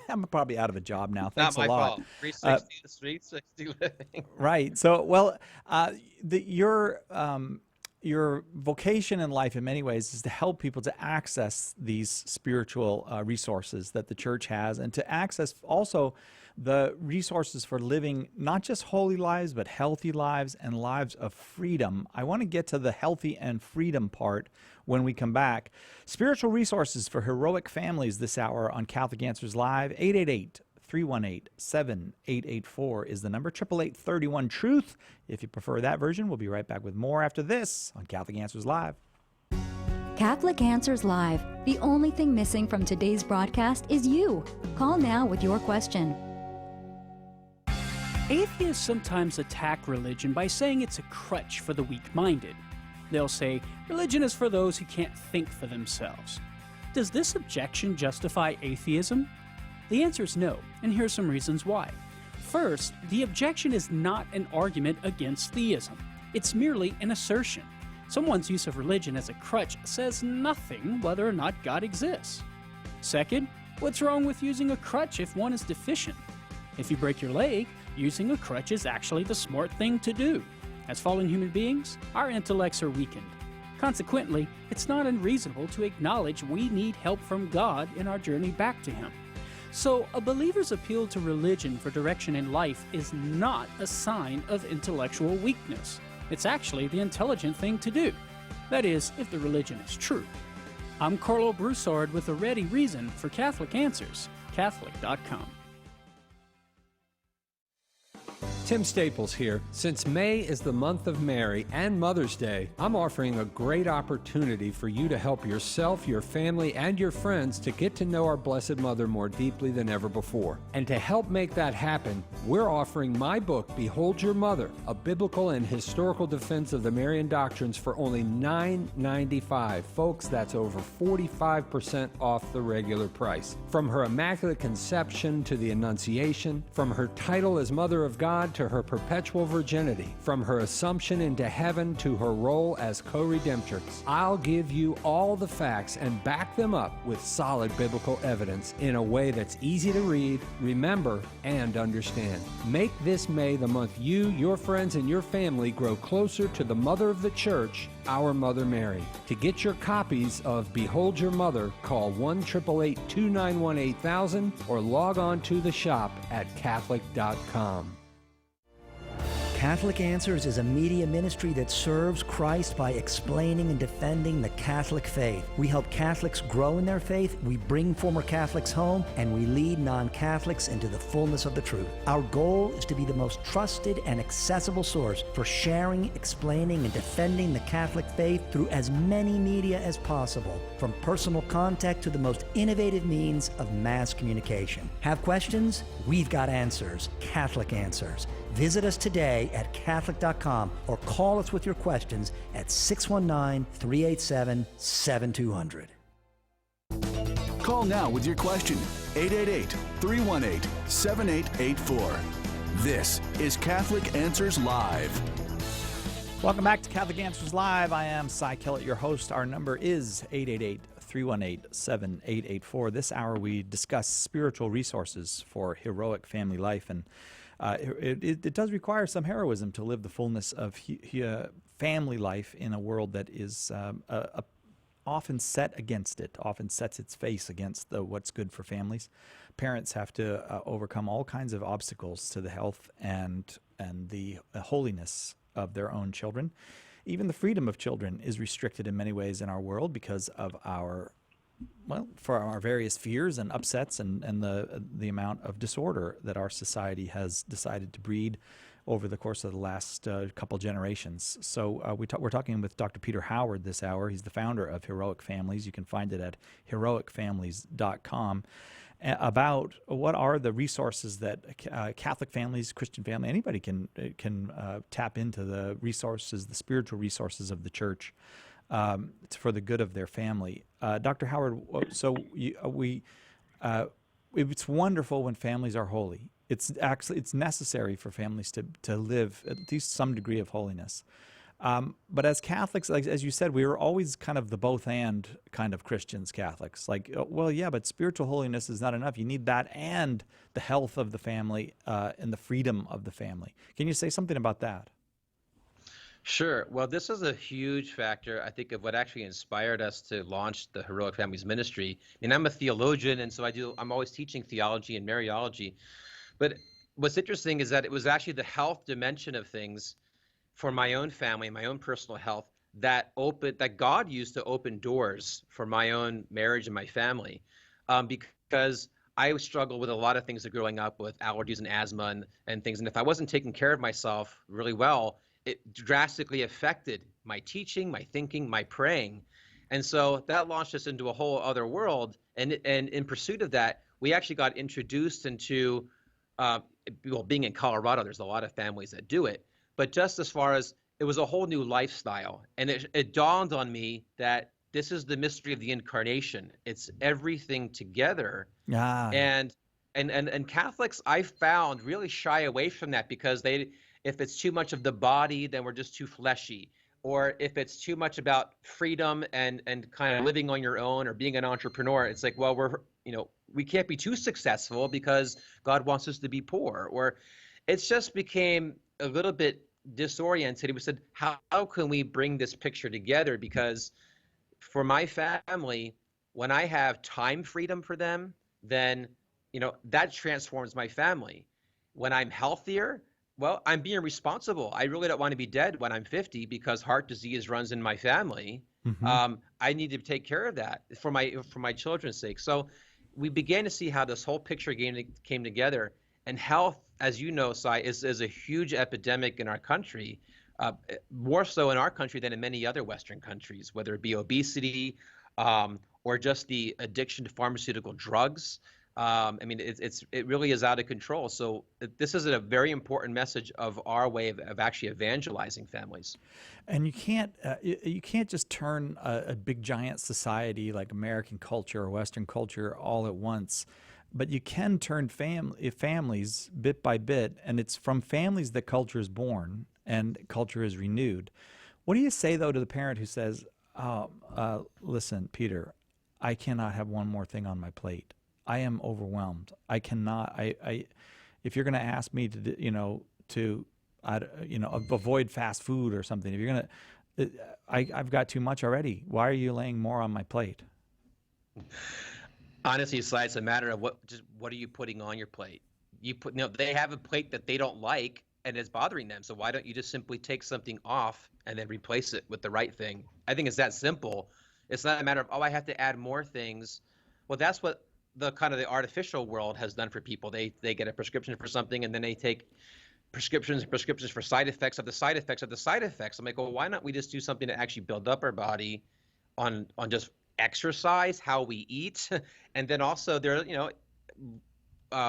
I'm probably out of a job now. Thanks Not my a lot. fault. 360 living. Right. So, well, your vocation in life in many ways is to help people to access these spiritual resources that the church has, and to access also the resources for living not just holy lives, but healthy lives and lives of freedom. I want to get to the healthy and freedom part when we come back. Spiritual resources for heroic families this hour on Catholic Answers Live. 888-318-7884 is the number. 888-31-TRUTH. If you prefer that version, we'll be right back with more after this on Catholic Answers Live. Catholic Answers Live. The only thing missing from today's broadcast is you. Call now with your question. Atheists sometimes attack religion by saying it's a crutch for the weak-minded. They'll say, religion is for those who can't think for themselves. Does this objection justify atheism? The answer is no, and here's some reasons why. First, the objection is not an argument against theism. It's merely an assertion. Someone's use of religion as a crutch says nothing whether or not God exists. Second, what's wrong with using a crutch if one is deficient? If you break your leg, using a crutch is actually the smart thing to do. As fallen human beings, our intellects are weakened. Consequently, it's not unreasonable to acknowledge we need help from God in our journey back to Him. So, a believer's appeal to religion for direction in life is not a sign of intellectual weakness. It's actually the intelligent thing to do. That is, if the religion is true. I'm Carlo Broussard with a ready reason for Catholic Answers, Catholic.com. Tim Staples here. Since May is the month of Mary and Mother's Day, I'm offering a great opportunity for you to help yourself, your family, and your friends to get to know our Blessed Mother more deeply than ever before. And to help make that happen, we're offering my book, Behold Your Mother, a biblical and historical defense of the Marian doctrines for only $9.95. Folks, that's over 45% off the regular price. From her Immaculate Conception to the Annunciation, from her title as Mother of God to her perpetual virginity, from her assumption into heaven to her role as co-redemptrix, I'll give you all the facts and back them up with solid biblical evidence in a way that's easy to read, remember, and understand. Make this May the month you, your friends, and your family grow closer to the Mother of the Church, our Mother Mary. To get your copies of Behold Your Mother, call 1-888-291-8000 or log on to the shop at Catholic.com. Catholic Answers is a media ministry that serves Christ by explaining and defending the Catholic faith. We help Catholics grow in their faith, we bring former Catholics home, and we lead non-Catholics into the fullness of the truth. Our goal is to be the most trusted and accessible source for sharing, explaining, and defending the Catholic faith through as many media as possible, from personal contact to the most innovative means of mass communication. Have questions? We've got answers. Catholic Answers. Visit us today at Catholic.com or call us with your questions at 619-387-7200. Call now with your question. 888-318-7884. This is Catholic Answers Live. Welcome back to Catholic Answers Live. I am Cy Kellett, your host. Our number is 888-318-7884. This hour we discuss spiritual resources for heroic family life, and it does require some heroism to live the fullness of family life in a world that is often set against it, often sets its face against what's good for families. Parents have to overcome all kinds of obstacles to the health and the holiness of their own children. Even the freedom of children is restricted in many ways in our world because of for our various fears and upsets and the amount of disorder that our society has decided to breed over the course of the last couple generations. So we're talking with Dr. Peter Howard this hour. He's the founder of Heroic Families. You can find it at heroicfamilies.com. About what are the resources that Catholic families, Christian family, anybody can tap into the resources, the spiritual resources of the church for the good of their family. Dr. Howard, so it's wonderful when families are holy. It's necessary for families to live at least some degree of holiness. But as Catholics, like as you said, we were always kind of the both and kind of Christians, Catholics. Like, well, yeah, but spiritual holiness is not enough. You need that and the health of the family and the freedom of the family. Can you say something about that? Sure. Well, this is a huge factor, I think, of what actually inspired us to launch the Heroic Families Ministry. And I'm a theologian, and so I'm always teaching theology and Mariology. But what's interesting is that it was actually the health dimension of things for my own family, my own personal health, that God used to open doors for my own marriage and my family, because I struggled with a lot of things growing up with allergies and asthma and things. And if I wasn't taking care of myself really well, it drastically affected my teaching, my thinking, my praying. And so that launched us into a whole other world. And in pursuit of that, we actually got introduced into, being in Colorado, there's a lot of families that do it. But just as far as it was a whole new lifestyle. And it dawned on me that this is the mystery of the incarnation. It's everything together. And Catholics, I found, really shy away from that because if it's too much of the body, then we're just too fleshy. Or if it's too much about freedom and kind of living on your own or being an entrepreneur, it's like, well, we can't be too successful because God wants us to be poor. Or it's just became a little bit disoriented. We said, how can we bring this picture together? Because for my family, when I have time freedom for them, then, that transforms my family. When I'm healthier, well, I'm being responsible. I really don't want to be dead when I'm 50 because heart disease runs in my family. Mm-hmm. I need to take care of that for my children's sake. So we began to see how this whole picture came together. And health, as you know, Cy, is a huge epidemic in our country, more so in our country than in many other Western countries, whether it be obesity or just the addiction to pharmaceutical drugs. It really is out of control. So this is a very important message of our way of actually evangelizing families. And you can't just turn a big giant society like American culture or Western culture all at once. But you can turn families bit by bit, and it's from families that culture is born and culture is renewed. What do you say, though, to the parent who says, listen, Peter, I cannot have one more thing on my plate. I am overwhelmed. I cannot. If you're going to ask me to avoid fast food or something, if you're going to, I've got too much already. Why are you laying more on my plate? Honestly, it's a matter of what are you putting on your plate? They have a plate that they don't like, and it's bothering them. So why don't you just simply take something off and then replace it with the right thing? I think it's that simple. It's not a matter of, oh, I have to add more things. Well, that's what the kind of the artificial world has done for people. They get a prescription for something, and then they take prescriptions for side effects of the side effects of the side effects. I'm like, well, why not we just do something to actually build up our body on just exercise, how we eat, and then also there,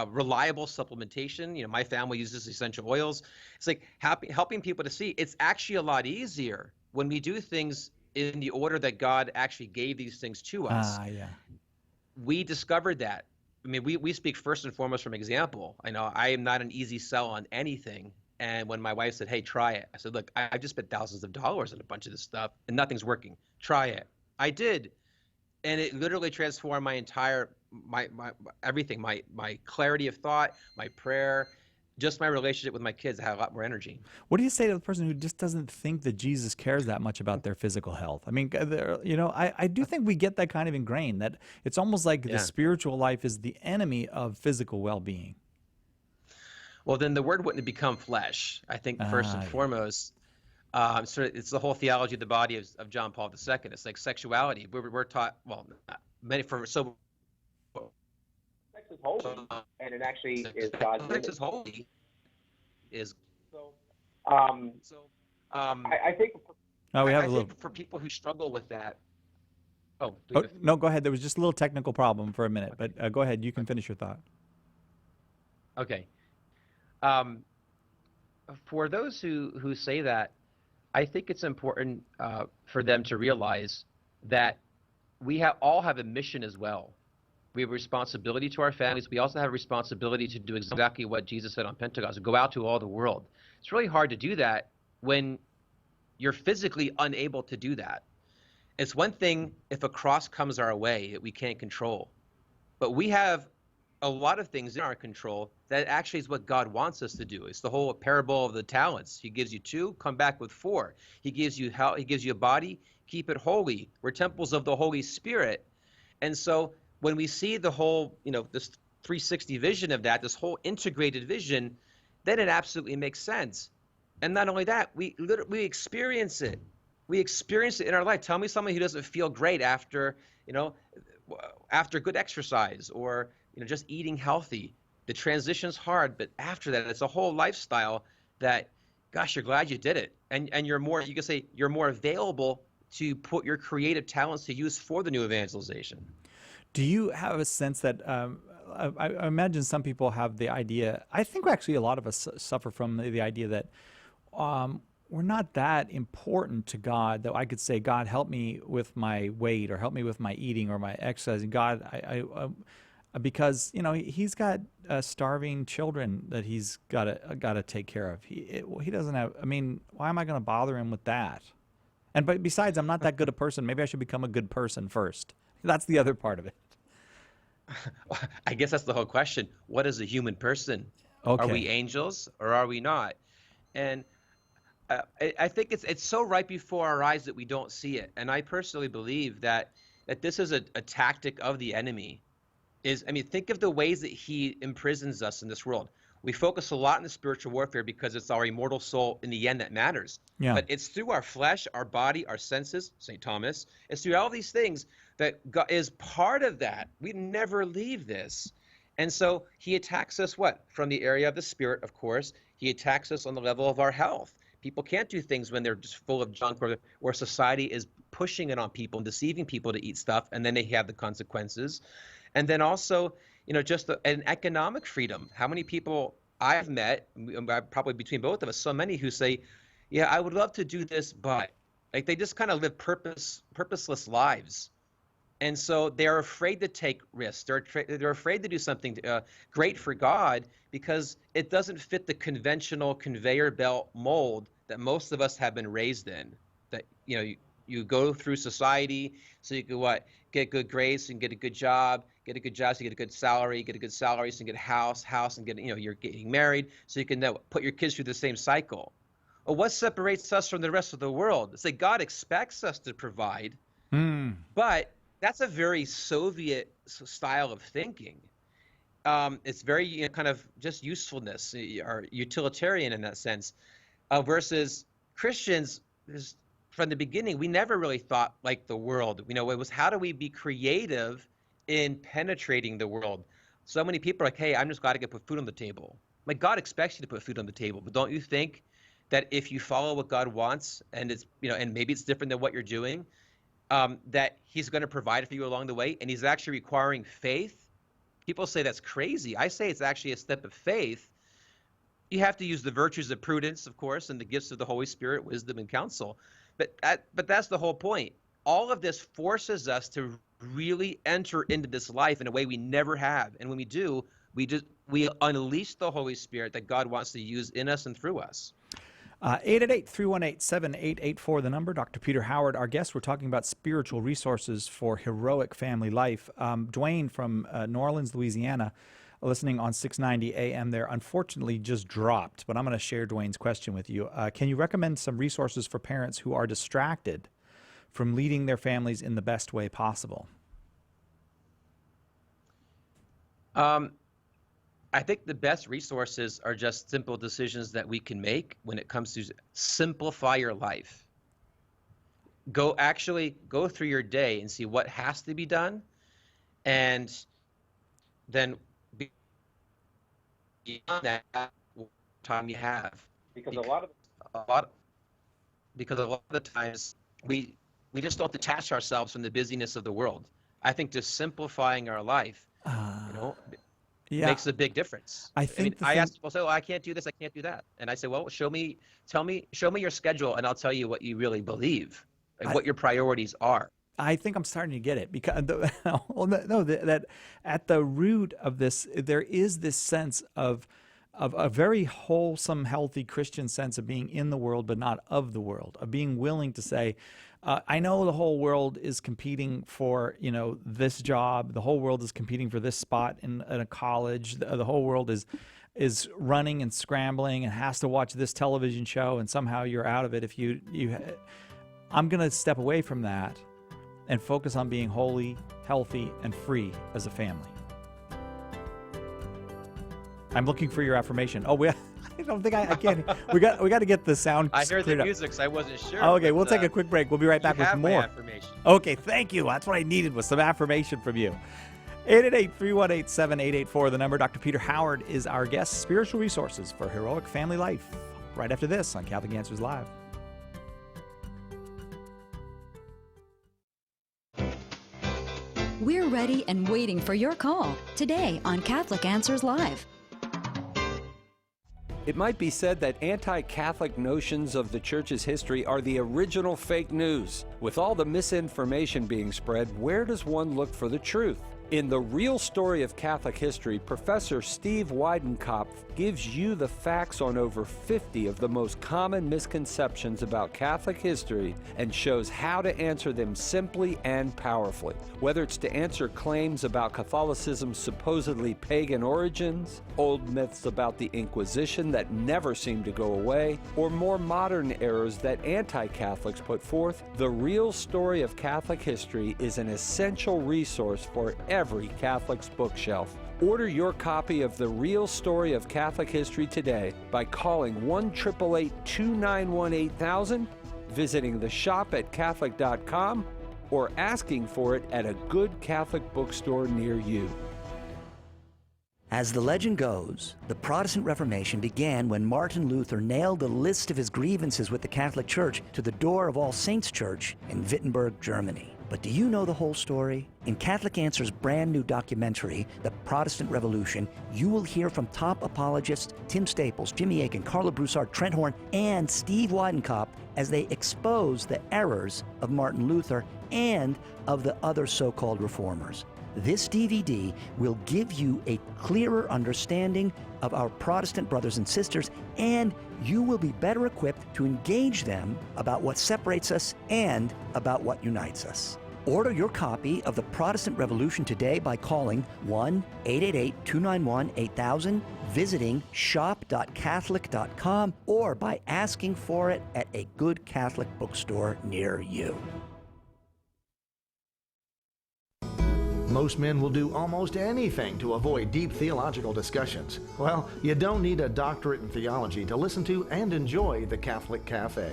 reliable supplementation. My family uses essential oils. It's like helping people to see it's actually a lot easier when we do things in the order that God actually gave these things to us. Yeah. We discovered that. I mean, we speak first and foremost from example. I know I am not an easy sell on anything. And when my wife said, hey, try it, I said, look, I've just spent thousands of dollars on a bunch of this stuff and nothing's working. Try it. I did. And it literally transformed my entire, my everything, my clarity of thought, my prayer, just my relationship with my kids. I had a lot more energy. What do you say to the person who just doesn't think that Jesus cares that much about their physical health? I mean, I do think we get that kind of ingrained, that it's almost like the spiritual life is the enemy of physical well-being. Well, then the word wouldn't become flesh. I think first and foremost, it's the whole theology of the body of John Paul II. It's like sexuality. We're taught, well, Sex is holy, and it actually is God's. Sex is holy. I think. Oh, we have I a little. think for people who struggle with that. No, go ahead. There was just a little technical problem for a minute, but go ahead. You can finish your thought. Okay. For those who say that, I think it's important for them to realize that we all have a mission as well. We have a responsibility to our families. We also have a responsibility to do exactly what Jesus said on Pentecost, go out to all the world. It's really hard to do that when you're physically unable to do that. It's one thing if a cross comes our way that we can't control, but we have a lot of things in our control that actually is what God wants us to do. It's the whole parable of the talents. He gives you 2, come back with 4. He gives you health, he gives you a body, keep it holy. We're temples of the Holy Spirit. And so when we see the whole, this 360 vision of that, this whole integrated vision, then it absolutely makes sense. And not only that, we experience it. We experience it in our life. Tell me someone who doesn't feel great after good exercise or just eating healthy. The transition's hard, but after that, it's a whole lifestyle that, gosh, you're glad you did it. And you're more, you can say, you're more available to put your creative talents to use for the new evangelization. Do you have a sense that, I imagine some people have the idea, I think actually a lot of us suffer from the idea that we're not that important to God, that I could say, God, help me with my weight or help me with my eating or my exercise. And God, because he's got starving children that he's got to take care of. He doesn't have. I mean, why am I going to bother him with that? But besides, I'm not that good a person. Maybe I should become a good person first. That's the other part of it. I guess that's the whole question. What is a human person? Okay. Are we angels or are we not? And I think it's so right before our eyes that we don't see it. And I personally believe that this is a tactic of the enemy. Think of the ways that he imprisons us in this world. We focus a lot on the spiritual warfare because it's our immortal soul in the end that matters. Yeah. But it's through our flesh, our body, our senses, St. Thomas. It's through all these things that God is part of that. We never leave this. And so he attacks us from the area of the spirit, of course. He attacks us on the level of our health. People can't do things when they're just full of junk or society is pushing it on people and deceiving people to eat stuff, and then they have the consequences. And then also, just an economic freedom. How many people I've met, probably between both of us, so many who say, yeah, I would love to do this, but they just kind of live purposeless lives. And so they're afraid to take risks. They're afraid to do something great for God because it doesn't fit the conventional conveyor belt mold that most of us have been raised in. That, you go through society so you can get good grades and get a good job, so you get a good salary, so you can get a house, and get, you're getting married so you can put your kids through the same cycle. Well, what separates us from the rest of the world? It's like God expects us to provide, but that's a very Soviet style of thinking. it's very kind of just usefulness or utilitarian in that sense, versus Christians. From the beginning, we never really thought like the world. It was how do we be creative in penetrating the world? So many people are like, hey, I'm just glad I can put food on the table. Like, God expects you to put food on the table, but don't you think that if you follow what God wants, and it's and maybe it's different than what you're doing, that He's going to provide for you along the way, and He's actually requiring faith? People say that's crazy. I say it's actually a step of faith. You have to use the virtues of prudence, of course, and the gifts of the Holy Spirit, wisdom and counsel. But that's the whole point. All of this forces us to really enter into this life in a way we never have. And when we do, we unleash the Holy Spirit that God wants to use in us and through us. 888-318-7884, the number. Dr. Peter Howard, our guest. We're talking about spiritual resources for heroic family life. Dwayne from New Orleans, Louisiana, listening on 690 AM there, unfortunately just dropped, but I'm going to share Dwayne's question with you. Can you recommend some resources for parents who are distracted from leading their families in the best way possible? I think the best resources are just simple decisions that we can make when it comes to simplify your life. Go through your day and see what has to be done, and then beyond that, what time you have. Because a lot of the times we just don't detach ourselves from the busyness of the world. I think just simplifying our life, makes a big difference. I ask people, say, "Oh, I can't do this, I can't do that," and I say, "Well, show me your schedule, and I'll tell you what you really believe and what your priorities are." I think I'm starting to get it, because that at the root of this, there is this sense of a very wholesome, healthy Christian sense of being in the world, but not of the world, of being willing to say, I know the whole world is competing for, this job. The whole world is competing for this spot in a college. The whole world is running and scrambling and has to watch this television show, and somehow you're out of it. I'm going to step away from that and focus on being holy, healthy, and free as a family. I'm looking for your affirmation. I don't think I can. We got to get the sound. I heard the music, so I wasn't sure. Okay, we'll take a quick break. We'll be right back with more. My affirmation. Okay, thank you. That's what I needed, was some affirmation from you. 888-318-7884, the number. Dr. Peter Howard is our guest. Spiritual resources for heroic family life. Right after this on Catholic Answers Live. We're ready and waiting for your call today on Catholic Answers Live. It might be said that anti-Catholic notions of the Church's history are the original fake news. With all the misinformation being spread, where does one look for the truth? In The Real Story of Catholic History, Professor Steve Weidenkopf gives you the facts on over 50 of the most common misconceptions about Catholic history and shows how to answer them simply and powerfully. Whether it's to answer claims about Catholicism's supposedly pagan origins, old myths about the Inquisition that never seem to go away, or more modern errors that anti-Catholics put forth, The Real Story of Catholic History is an essential resource for every Catholic's bookshelf. Order your copy of The Real Story of Catholic History today by calling 1-888-291-8000, visiting the shop at Catholic.com, or asking for it at a good Catholic bookstore near you. As the legend goes, the Protestant Reformation began when Martin Luther nailed a list of his grievances with the Catholic Church to the door of All Saints Church in Wittenberg, Germany. But do you know the whole story? In Catholic Answers' brand new documentary, The Protestant Revolution, you will hear from top apologists Tim Staples, Jimmy Akin, Carla Broussard, Trent Horn, and Steve Weidenkopf as they expose the errors of Martin Luther and of the other so-called reformers. This DVD will give you a clearer understanding of our Protestant brothers and sisters, and you will be better equipped to engage them about what separates us and about what unites us. Order your copy of The Protestant Revolution today by calling 1-888-291-8000, visiting shop.catholic.com, or by asking for it at a good Catholic bookstore near you. most men will do almost anything to avoid deep theological discussions. Well, you don't need a doctorate in theology to listen to and enjoy the Catholic Cafe.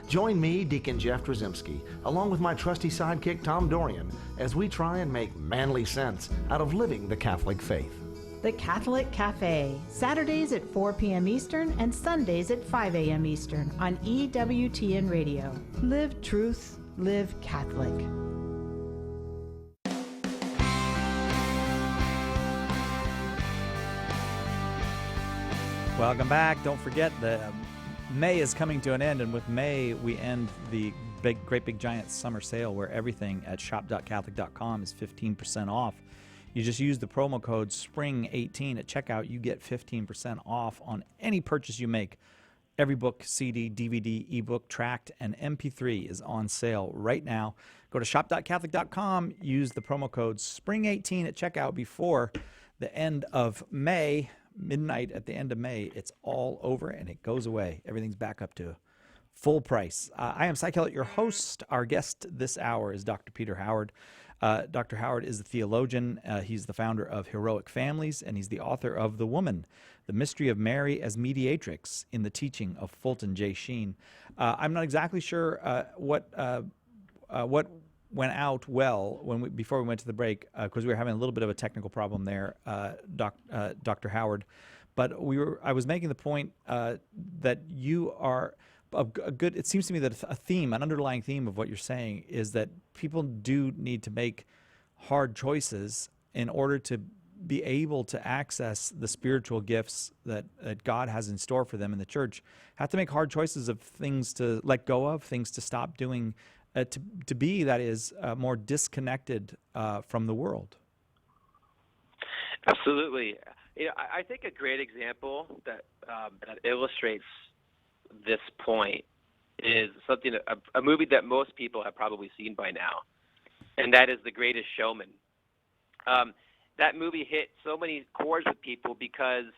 Join me, Deacon Jeff Drzymski, along with my trusty sidekick Tom Dorian, as we try and make manly sense out of living the Catholic faith. The Catholic Cafe, Saturdays at 4 p.m. Eastern and Sundays at 5 a.m. Eastern on EWTN Radio. Live truth, live Catholic. Welcome back. Don't forget that May is coming to an end, and with May, we end the great big giant summer sale where everything at shop.catholic.com is 15% off. You just use the promo code SPRING18 at checkout. You get 15% off on any purchase you make. Every book, CD, DVD, ebook, tract, and MP3 is on sale right now. Go to shop.catholic.com. Use the promo code SPRING18 at checkout before the end of May. Midnight at the end of May, it's all over and it goes away. Everything's back up to full price. I am Cy Kellett, your host. Our guest this hour is Dr. Peter Howard. Dr. Howard is a theologian. He's the founder of Heroic Families, and he's the author of The Woman, The Mystery of Mary as Mediatrix in the Teaching of Fulton J. Sheen. I'm not exactly sure what went out well before we went to the break, because we were having a little bit of a technical problem there, Dr. Howard. But I was making the point that you are a good. It seems to me that an underlying theme of what you're saying is that people do need to make hard choices in order to be able to access the spiritual gifts that God has in store for them in the church. Have to make hard choices of things to let go of, things to stop doing. To be, that is, more disconnected from the world. Absolutely. I think a great example that illustrates this point is a movie that most people have probably seen by now, and that is The Greatest Showman. That movie hit so many chords with people because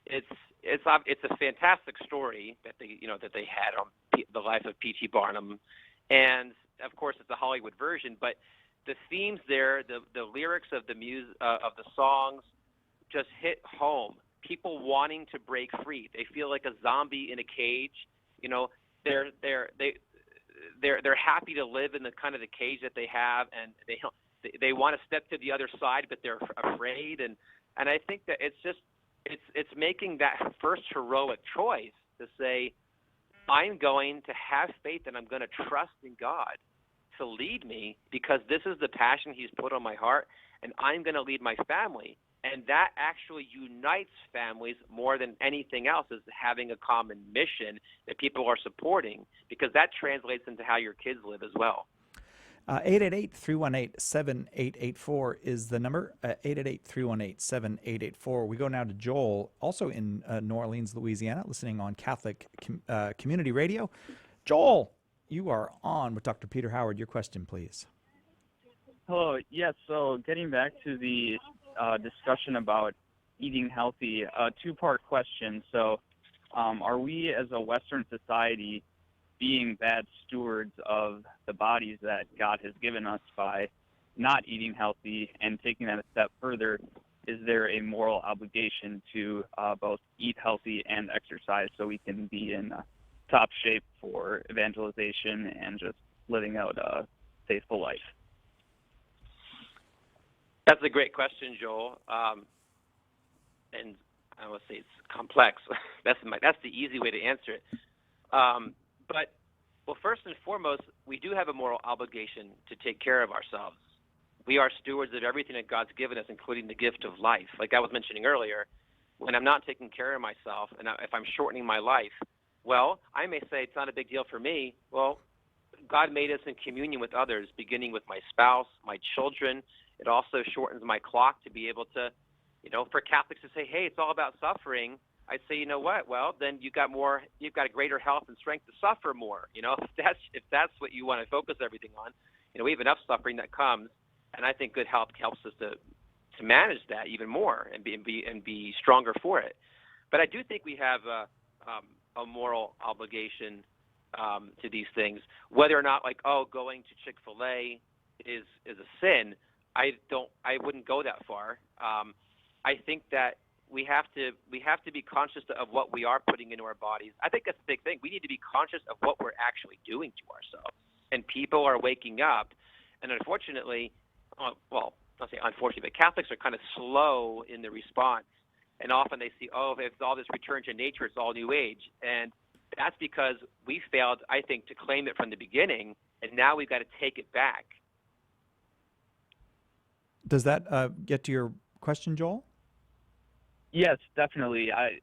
it's a fantastic story that they had on the life of P.T. Barnum. And of course, it's a Hollywood version, but the themes there, the lyrics of the of the songs, just hit home. People wanting to break free. They feel like a zombie in a cage. They're happy to live in the kind of the cage that they have, and they want to step to the other side, but they're afraid. And I think that it's making that first heroic choice to say, I'm going to have faith and I'm going to trust in God to lead me because this is the passion he's put on my heart, and I'm going to lead my family. And that actually unites families more than anything else, is having a common mission that people are supporting, because that translates into how your kids live as well. 888-318-7884 is the number, 888-318-7884. We go now to Joel, also in New Orleans, Louisiana, listening on Catholic Community Radio. Joel, you are on with Dr. Peter Howard. Your question, please. Hello. Yes, so getting back to the discussion about eating healthy, two-part question. So are we as a Western society being bad stewards of the bodies that God has given us by not eating healthy? And taking that a step further, is there a moral obligation to both eat healthy and exercise so we can be in top shape for evangelization and just living out a faithful life? That's a great question, Joel. And I will say it's complex. That's the easy way to answer it. But first and foremost, we do have a moral obligation to take care of ourselves. We are stewards of everything that God's given us, including the gift of life. Like I was mentioning earlier, when I'm not taking care of myself and if I'm shortening my life, well, I may say it's not a big deal for me. Well, God made us in communion with others, beginning with my spouse, my children. It also shortens my clock to be able to, for Catholics to say, hey, it's all about suffering. I say, you know what? Well, then you've got a greater health and strength to suffer more. If that's what you want to focus everything on, we have enough suffering that comes, and I think good health helps us to manage that even more and be stronger for it. But I do think we have a moral obligation to these things, whether or not going to Chick-fil-A is a sin. I wouldn't go that far. I think that we have to be conscious of what we are putting into our bodies. I think that's the big thing. We need to be conscious of what we're actually doing to ourselves. And people are waking up, and unfortunately, well, I'll say unfortunately, but Catholics are kind of slow in the response. And often they see, oh, if it's all this return to nature, it's all New Age. And that's because we failed, I think, to claim it from the beginning, and now we've got to take it back. Does that get to your question, Joel? Yes, definitely. I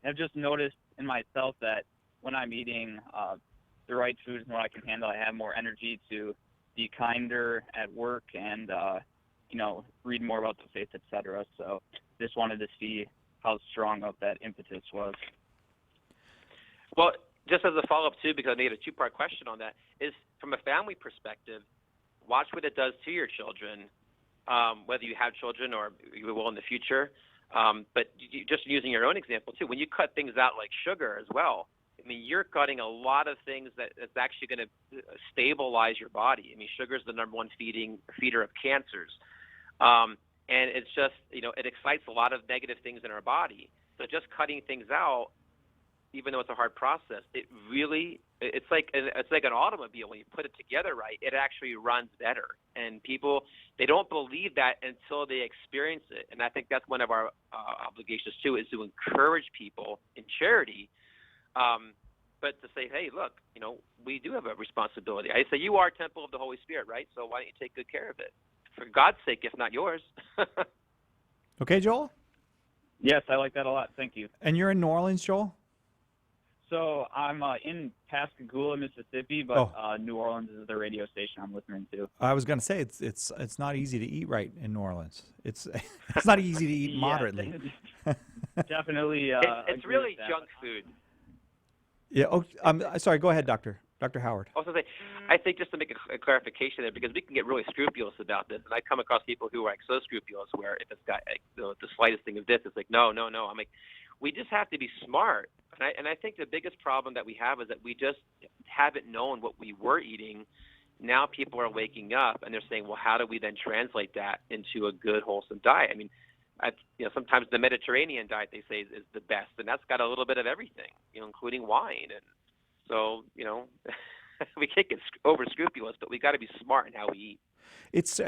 have just noticed in myself that when I'm eating the right foods and what I can handle, I have more energy to be kinder at work and, read more about the faith, etc. So just wanted to see how strong of that impetus was. Well, just as a follow-up, too, because I made a two-part question on that, is from a family perspective, watch what it does to your children, whether you have children or you will in the future. But just using your own example, too, when you cut things out like sugar as well, I mean, you're cutting a lot of things that's actually going to stabilize your body. I mean, sugar is the number one feeder of cancers. And it's just, it excites a lot of negative things in our body. So just cutting things out, even though it's a hard process, it's like an automobile. When you put it together right, it actually runs better. And people, they don't believe that until they experience it. And I think that's one of our obligations too, is to encourage people in charity, but to say, hey, look, we do have a responsibility. I say you are a temple of the Holy Spirit, right? So why don't you take good care of it? For God's sake, if not yours. Okay, Joel? Yes, I like that a lot. Thank you. And you're in New Orleans, Joel? So I'm in Pascagoula, Mississippi, but New Orleans is the radio station I'm listening to. I was going to say it's not easy to eat right in New Orleans. It's not easy to eat moderately. Definitely. It's really junk food. Yeah. Oh, I'm sorry. Go ahead, Dr. Howard. I was going to say, I think just to make a clarification there, because we can get really scrupulous about this, and I come across people who are like so scrupulous where if it's got the slightest thing of this, it's like, no. I'm like, we just have to be smart. And I think the biggest problem that we have is that we just haven't known what we were eating. Now people are waking up and they're saying, well, how do we then translate that into a good, wholesome diet? I mean, sometimes the Mediterranean diet, they say, is the best, and that's got a little bit of everything, including wine. And so, we can't get over scrupulous, but we got to be smart in how we eat. It's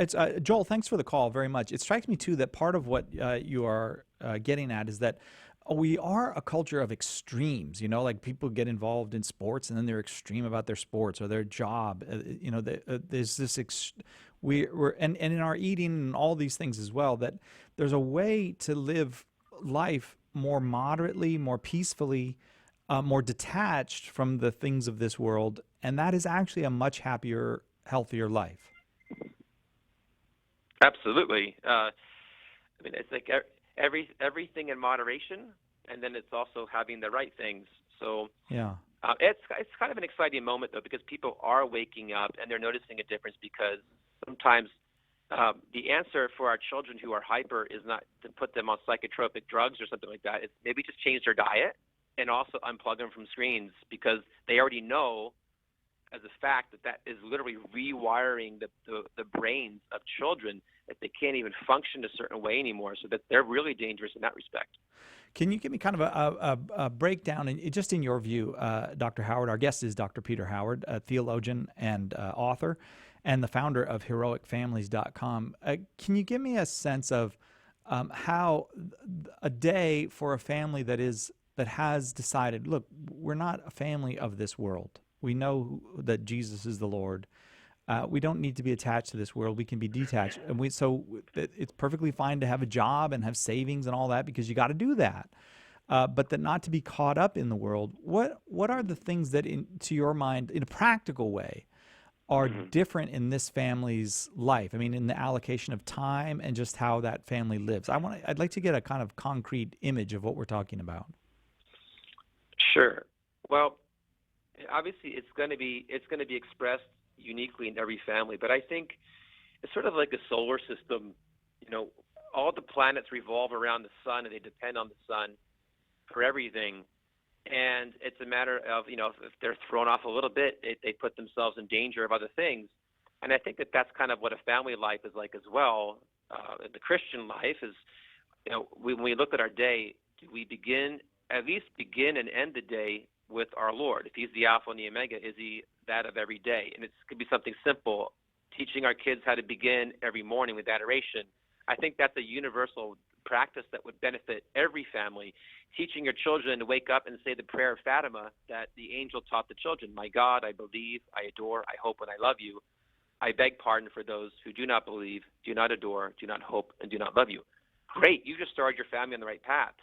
Joel, thanks for the call very much. It strikes me, too, that part of what you are getting at is that we are a culture of extremes, like people get involved in sports and then they're extreme about their sports or their job. There's this, and in our eating and all these things as well, that there's a way to live life more moderately, more peacefully, more detached from the things of this world. And that is actually a much happier, healthier life. Absolutely. I mean, it's like everything in moderation, and then it's also having the right things. So yeah, it's kind of an exciting moment though, because people are waking up and they're noticing a difference. Because sometimes the answer for our children who are hyper is not to put them on psychotropic drugs or something like that. It's maybe just change their diet and also unplug them from screens, because they already know as a fact that is literally rewiring the brains of children, that they can't even function a certain way anymore, so that they're really dangerous in that respect. Can you give me kind of a breakdown, just in your view, Dr. Howard? Our guest is Dr. Peter Howard, a theologian and author, and the founder of HeroicFamilies.com. Can you give me a sense of how a day for a family that has decided, look, we're not a family of this world. We know that Jesus is the Lord. We don't need to be attached to this world. We can be detached. And so it's perfectly fine to have a job and have savings and all that, because you got to do that. But that not to be caught up in the world. What are the things that, to your mind, in a practical way, are different in this family's life? I mean, in the allocation of time and just how that family lives. I'd like to get a kind of concrete image of what we're talking about. Sure. Well, obviously it's going to be expressed uniquely in every family, but I think it's sort of like a solar system. All the planets revolve around the sun, and they depend on the sun for everything. And it's a matter of, if they're thrown off a little bit, they put themselves in danger of other things. And I think that that's kind of what a family life is like as well. The Christian life is, when we look at our day, do we at least begin and end the day with our Lord? If he's the Alpha and the Omega, is he that of every day? And it could be something simple, teaching our kids how to begin every morning with adoration. I think that's a universal practice that would benefit every family. Teaching your children to wake up and say the prayer of Fatima that the angel taught the children. My God, I believe, I adore, I hope, and I love you. I beg pardon for those who do not believe, do not adore, do not hope, and do not love you. Great, you just started your family on the right path.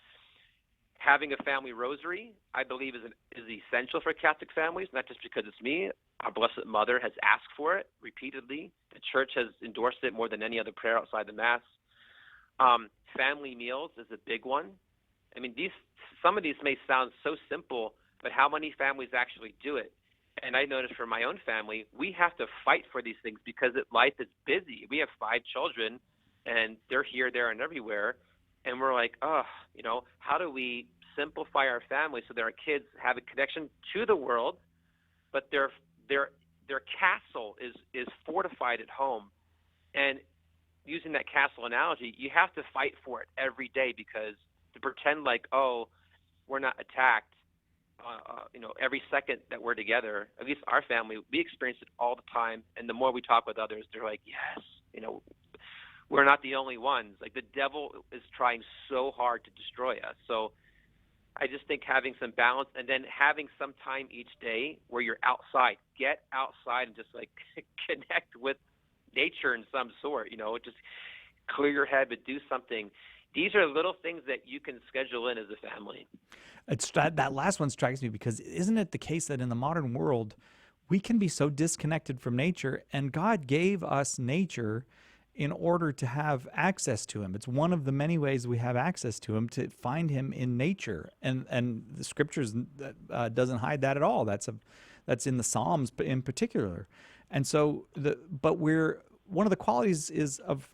Having a family rosary, I believe, is essential for Catholic families, not just because it's me. Our Blessed Mother has asked for it repeatedly. The Church has endorsed it more than any other prayer outside the Mass. Family meals is a big one. I mean, some of these may sound so simple, but how many families actually do it? And I noticed for my own family, we have to fight for these things because life is busy. We have 5 children, and they're here, there, and everywhere. And we're like, how do we simplify our family so that our kids have a connection to the world, but their castle is fortified at home? And using that castle analogy, you have to fight for it every day, because to pretend like, we're not attacked, every second that we're together, at least our family, we experience it all the time. And the more we talk with others, they're like, yes, we're not the only ones. Like, the devil is trying so hard to destroy us. So I just think having some balance, and then having some time each day where you're outside, get outside and just like connect with nature in some sort, just clear your head, but do something. These are little things that you can schedule in as a family. That last one strikes me, because isn't it the case that in the modern world, we can be so disconnected from nature, and God gave us nature in order to have access to him. It's one of the many ways we have access to him, to find him in nature. And the scriptures doesn't hide that at all. That's in the Psalms in particular. And so one of the qualities of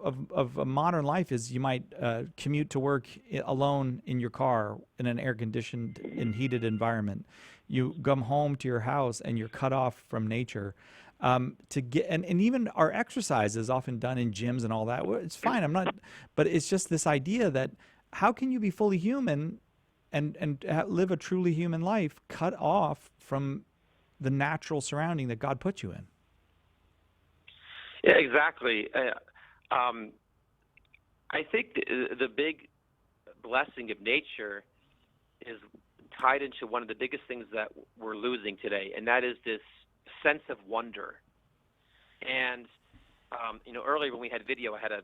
a modern life is you might commute to work alone in your car in an air-conditioned and heated environment. You come home to your house and you're cut off from nature. And even our exercise is often done in gyms and all that. It's fine. But it's just this idea that how can you be fully human and live a truly human life cut off from the natural surrounding that God put you in? Yeah, exactly. I think the big blessing of nature is tied into one of the biggest things that we're losing today, and that is this sense of wonder. And earlier when we had video, I had a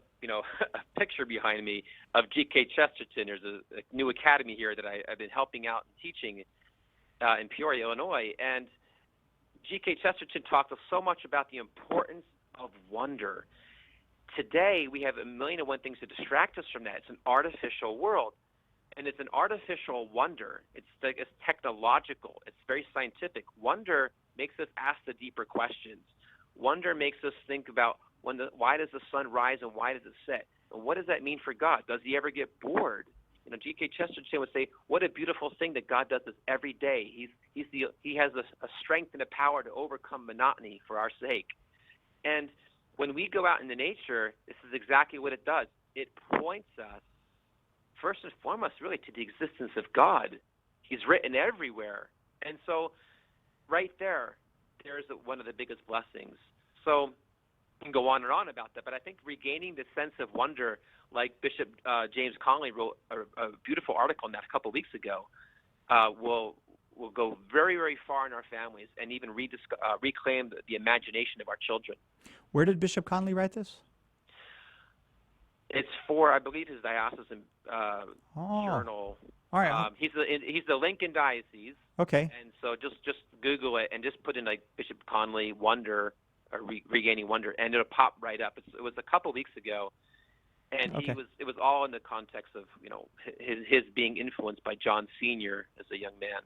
picture behind me of G.K. Chesterton. There's a new academy here that I've been helping out and teaching in Peoria, Illinois. And G.K. Chesterton talked so much about the importance of wonder. Today, we have 1,000,001 things to distract us from that. It's an artificial world, and it's an artificial wonder. It's technological. It's very scientific. Wonder makes us ask the deeper questions. Wonder makes us think about why does the sun rise and why does it set? And what does that mean for God? Does he ever get bored? G.K. Chesterton would say, what a beautiful thing that God does this every day. He has a strength and a power to overcome monotony for our sake. And when we go out into nature, this is exactly what it does. It points us, first and foremost, really to the existence of God. He's written everywhere. And so right there's one of the biggest blessings. So you can go on and on about that, but I think regaining the sense of wonder, like Bishop James Conley wrote a beautiful article on that a couple of weeks ago, will go very, very far in our families and even reclaim the imagination of our children. Where did Bishop Conley write this? It's for, I believe, his diocesan journal. All right. He's the Lincoln Diocese. Okay. And so just Google it and just put in like Bishop Conley Wonder or Regaining Wonder, and it'll pop right up. It was a couple weeks ago, and Okay. it was all in the context of his being influenced by John Sr. as a young man.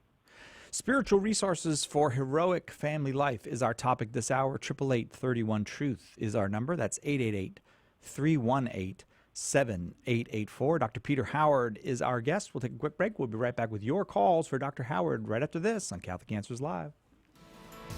Spiritual resources for heroic family life is our topic this hour. 888-31-TRUTH is our number. That's 888-318-7884. Dr. Peter Howard is our guest. We'll take a quick break. We'll be right back with your calls for Dr. Howard right after this on Catholic Answers Live.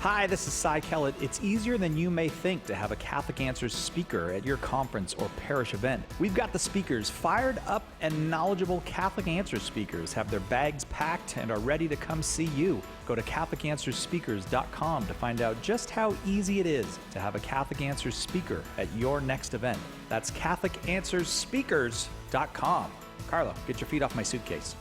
Hi, this is Cy Kellett. It's easier than you may think to have a Catholic Answers speaker at your conference or parish event. We've got the speakers. Fired up and knowledgeable Catholic Answers speakers have their bags packed and are ready to come see you. Go to CatholicAnswersSpeakers.com to find out just how easy it is to have a Catholic Answers speaker at your next event. That's CatholicAnswersSpeakers.com. Carlo, get your feet off my suitcase.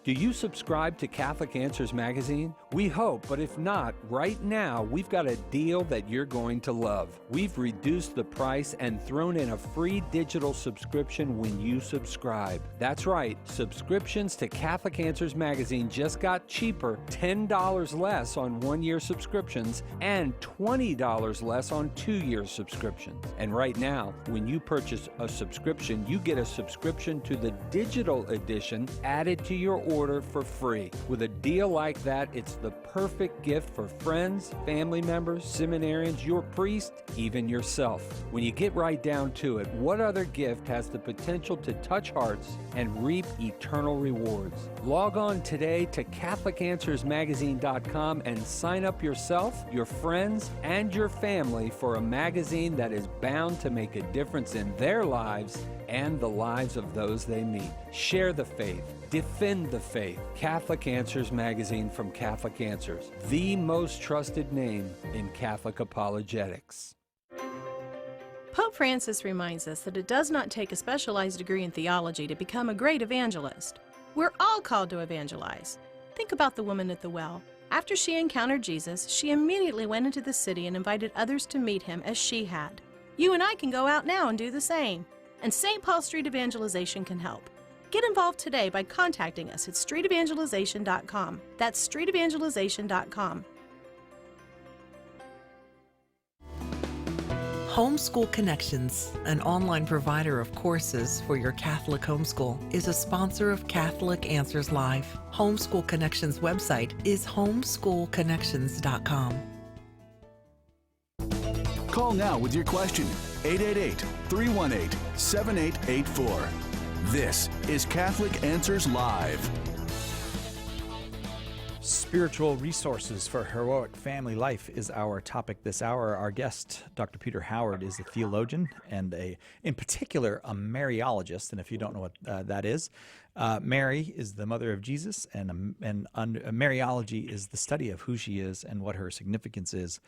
Do you subscribe to Catholic Answers Magazine? We hope, but if not, right now we've got a deal that you're going to love. We've reduced the price and thrown in a free digital subscription when you subscribe. That's right, subscriptions to Catholic Answers Magazine just got cheaper, $10 less on one-year subscriptions and $20 less on two-year subscriptions. And right now, when you purchase a subscription, you get a subscription to the digital edition added to your order for free. With a deal like that, it's the perfect gift for friends, family members, seminarians, your priest, even yourself. When you get right down to it, what other gift has the potential to touch hearts and reap eternal rewards? Log on today to CatholicAnswersMagazine.com and sign up yourself, your friends, and your family for a magazine that is bound to make a difference in their lives and the lives of those they meet. Share the faith. Defend the faith. Catholic Answers Magazine from Catholic Answers, the most trusted name in Catholic apologetics. Pope Francis reminds us that it does not take a specialized degree in theology to become a great evangelist. We're all called to evangelize. Think about the woman at the well. After she encountered Jesus, she immediately went into the city and invited others to meet him as she had. You and I can go out now and do the same. And St. Paul Street Evangelization can help. Get involved today by contacting us at streetevangelization.com. That's streetevangelization.com. Homeschool Connections, an online provider of courses for your Catholic homeschool, is a sponsor of Catholic Answers Live. Homeschool Connections website is homeschoolconnections.com. Call now with your question. 888-318-7884. This is Catholic Answers Live. Spiritual resources for heroic family life is our topic this hour. Our guest, Dr. Peter Howard, is a theologian and in particular, a Mariologist. And if you don't know what that is, Mary is the mother of Jesus, and Mariology is the study of who she is and what her significance is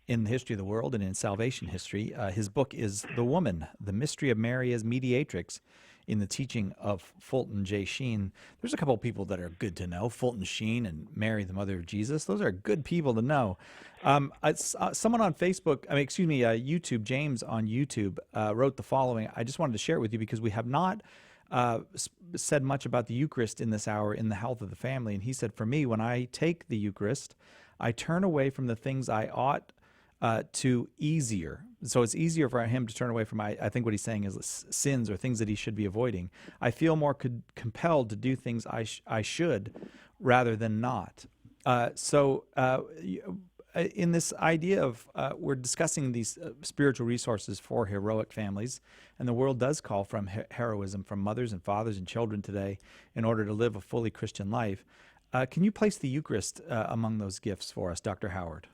in the history of the world and in salvation history. His book is The Woman, The Mystery of Mary as Mediatrix, in the teaching of Fulton J. Sheen. There's a couple of people that are good to know, Fulton Sheen and Mary, the mother of Jesus. Those are good people to know. Someone on Facebook, YouTube, James on YouTube, wrote the following. I just wanted to share it with you because we have not said much about the Eucharist in this hour in the health of the family. And he said, for me, when I take the Eucharist, I turn away from the things I ought to easier. So it's easier for him to turn away from, I think what he's saying is sins or things that he should be avoiding. I feel more compelled to do things I should rather than not. In this idea of, we're discussing these spiritual resources for heroic families, and the world does call from heroism from mothers and fathers and children today in order to live a fully Christian life. Can you place the Eucharist among those gifts for us, Dr. Howard?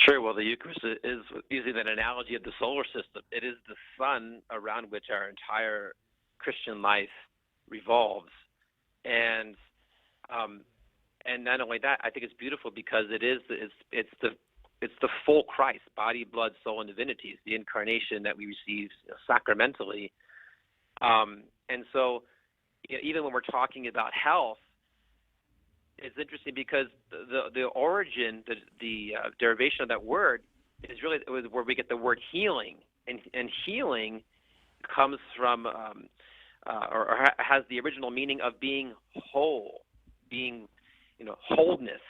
Sure. Well, the Eucharist is using an analogy of the solar system. It is the sun around which our entire Christian life revolves, and not only that, I think it's beautiful because it's the full Christ, body, blood, soul, and divinity. It's the incarnation that we receive sacramentally, and so even when we're talking about health, it's interesting because the origin, the derivation of that word is really where we get the word healing, and healing comes from or has the original meaning of being whole, being wholeness.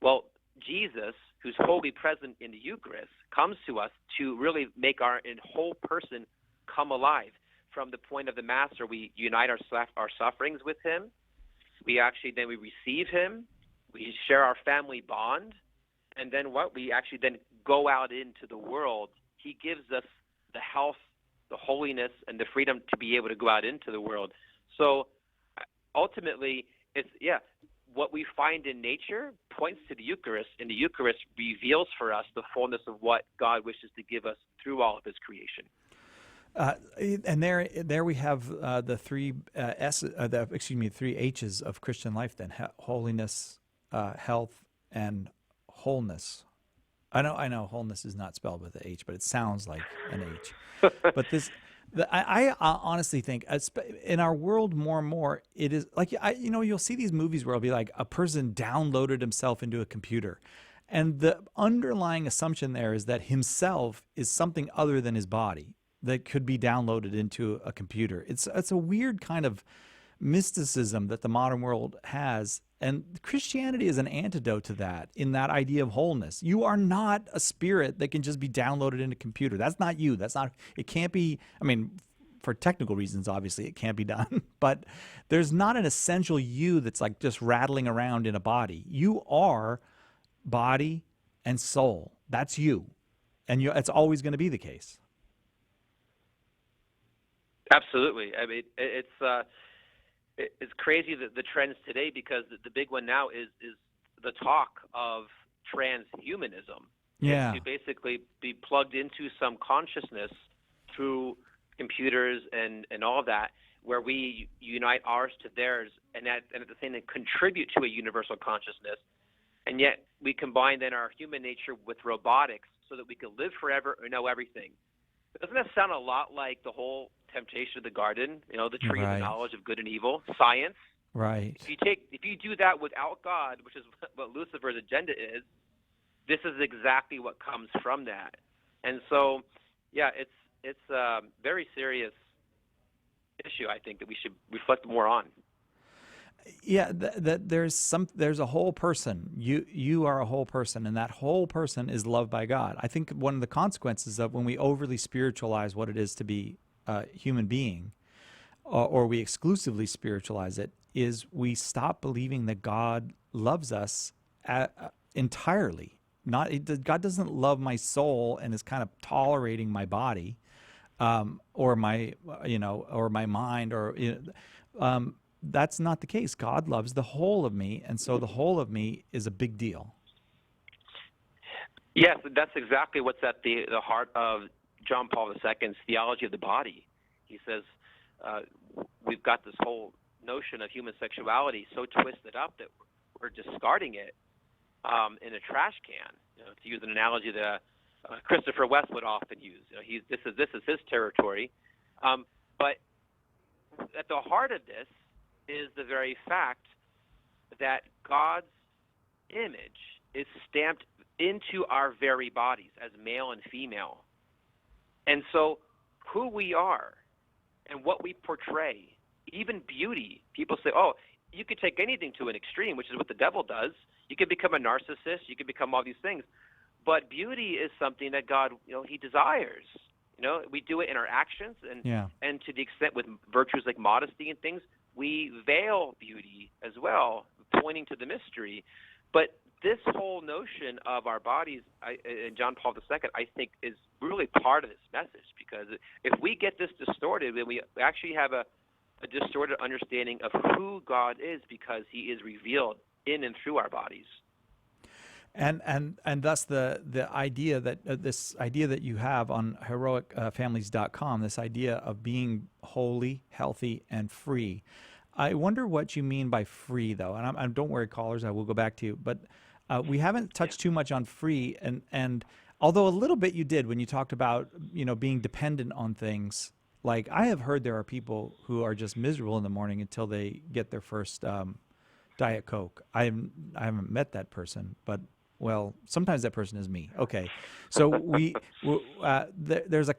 Well, Jesus, who's wholly present in the Eucharist, comes to us to really make our whole person come alive. From the point of the Mass, where we unite our sufferings with Him. We receive Him, we share our family bond, and then we actually then go out into the world. He gives us the health, the holiness, and the freedom to be able to go out into the world. So ultimately, what we find in nature points to the Eucharist, and the Eucharist reveals for us the fullness of what God wishes to give us through all of His creation. And there we have the three three H's of Christian life. Then holiness, health, and wholeness. I know wholeness is not spelled with an H, but it sounds like an H. But I honestly think in our world more and more, it is like, you'll see these movies where it'll be like a person downloaded himself into a computer. And the underlying assumption there is that himself is something other than his body that could be downloaded into a computer. It's a weird kind of mysticism that the modern world has. And Christianity is an antidote to that in that idea of wholeness. You are not a spirit that can just be downloaded into a computer. That's not you. It can't be, for technical reasons, obviously, it can't be done. But there's not an essential you that's like just rattling around in a body. You are body and soul. That's you. And it's always going to be the case. Absolutely. It's crazy that the trends today, because the big one now is the talk of transhumanism. Yeah. To basically be plugged into some consciousness through computers and all of that, where we unite ours to theirs, and at the same time contribute to a universal consciousness. And yet we combine then our human nature with robotics so that we can live forever or know everything. Doesn't that sound a lot like the whole temptation of the garden, the tree of the knowledge of good and evil, science? Right. If you do that without God, which is what Lucifer's agenda is, this is exactly what comes from that. And so, yeah, it's a very serious issue, I think, that we should reflect more on. Yeah, that there's a whole person. You are a whole person, and that whole person is loved by God. I think one of the consequences of when we overly spiritualize what it is to be a human being, or we exclusively spiritualize it, is we stop believing that God loves us entirely. God doesn't love my soul and is kind of tolerating my body, or my mind, or that's not the case. God loves the whole of me, and so the whole of me is a big deal. Yes, that's exactly what's at the heart of John Paul II's theology of the body. He says we've got this whole notion of human sexuality so twisted up that we're discarding it in a trash can. To use an analogy that Christopher West would often use. This is his territory. But at the heart of this is the very fact that God's image is stamped into our very bodies as male and female. And so who we are and what we portray, even beauty, people say, oh, you could take anything to an extreme, which is what the devil does. You could become a narcissist. You could become all these things. But beauty is something that God, he desires. We do it in our actions, and to the extent with virtues like modesty and things, we veil beauty as well, pointing to the mystery. But this whole notion of our bodies, in John Paul II, I think is really part of this message, because if we get this distorted, then we actually have a distorted understanding of who God is, because he is revealed in and through our bodies. And thus the idea that this idea that you have on heroicfamilies.com, this idea of being holy, healthy, and free. I wonder what you mean by free, though. And don't worry, callers, I will go back to you. But we haven't touched too much on free, and although a little bit you did when you talked about being dependent on things. Like, I have heard there are people who are just miserable in the morning until they get their first Diet Coke. I haven't met that person, but well, sometimes that person is me. Okay, so there's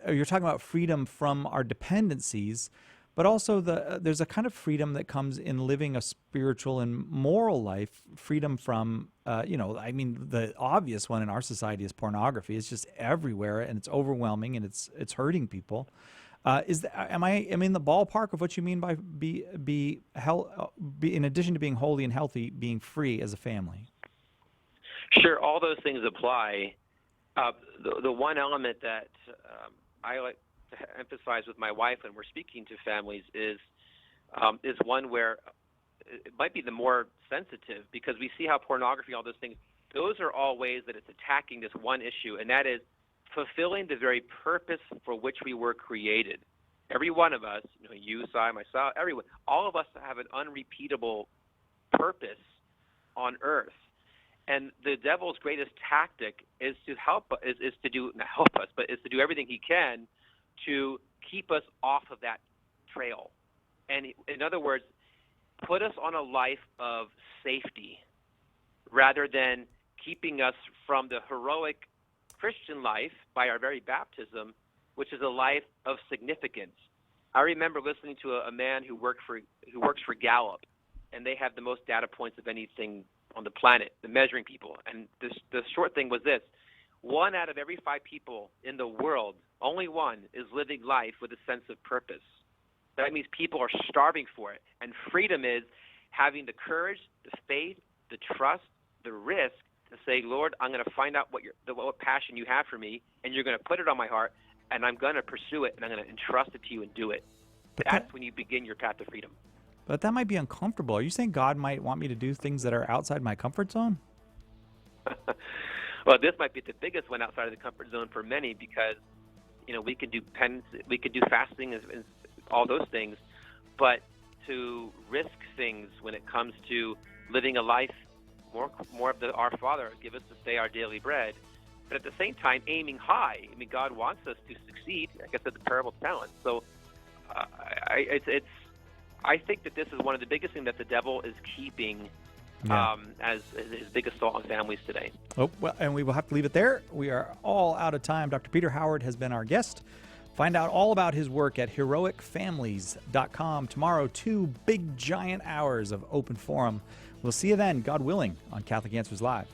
you're talking about freedom from our dependencies, but also there's a kind of freedom that comes in living a spiritual and moral life. Freedom from the obvious one in our society is pornography. It's just everywhere, and it's overwhelming, and it's hurting people. Am I in the ballpark of what you mean by be in addition to being holy and healthy, being free as a family? Sure, all those things apply. The one element that I like to emphasize with my wife when we're speaking to families is one where it might be the more sensitive, because we see how pornography, all those things, those are all ways that it's attacking this one issue, and that is fulfilling the very purpose for which we were created. Every one of us, you, Si, myself, everyone, all of us have an unrepeatable purpose on earth. And the devil's greatest tactic is to is to do everything he can to keep us off of that trail. And in other words, put us on a life of safety rather than keeping us from the heroic Christian life by our very baptism, which is a life of significance. I remember listening to a man who works for Gallup, and they have the most data points of anything on the planet, the measuring people. And the short thing was this: 1 out of every 5 people in the world, only one, is living life with a sense of purpose. That means people are starving for it. And freedom is having the courage, the faith, the trust, the risk to say, Lord, I'm going to find out what passion you have for me, and you're going to put it on my heart, and I'm going to pursue it, and I'm going to entrust it to you and do it. That's when you begin your path to freedom. But that might be uncomfortable. Are you saying God might want me to do things that are outside my comfort zone? Well, this might be the biggest one outside of the comfort zone for many, because we could do penance, we could do fasting, and all those things, but to risk things when it comes to living a life more of our Father, give us this day our daily bread, but at the same time aiming high. I mean, God wants us to succeed. I guess that's the parable of talents. So I think that this is one of the biggest things that the devil is keeping as his biggest assault on families today. Oh, well, and we will have to leave it there. We are all out of time. Dr. Peter Howard has been our guest. Find out all about his work at heroicfamilies.com. Tomorrow, 2 big, giant hours of open forum. We'll see you then, God willing, on Catholic Answers Live.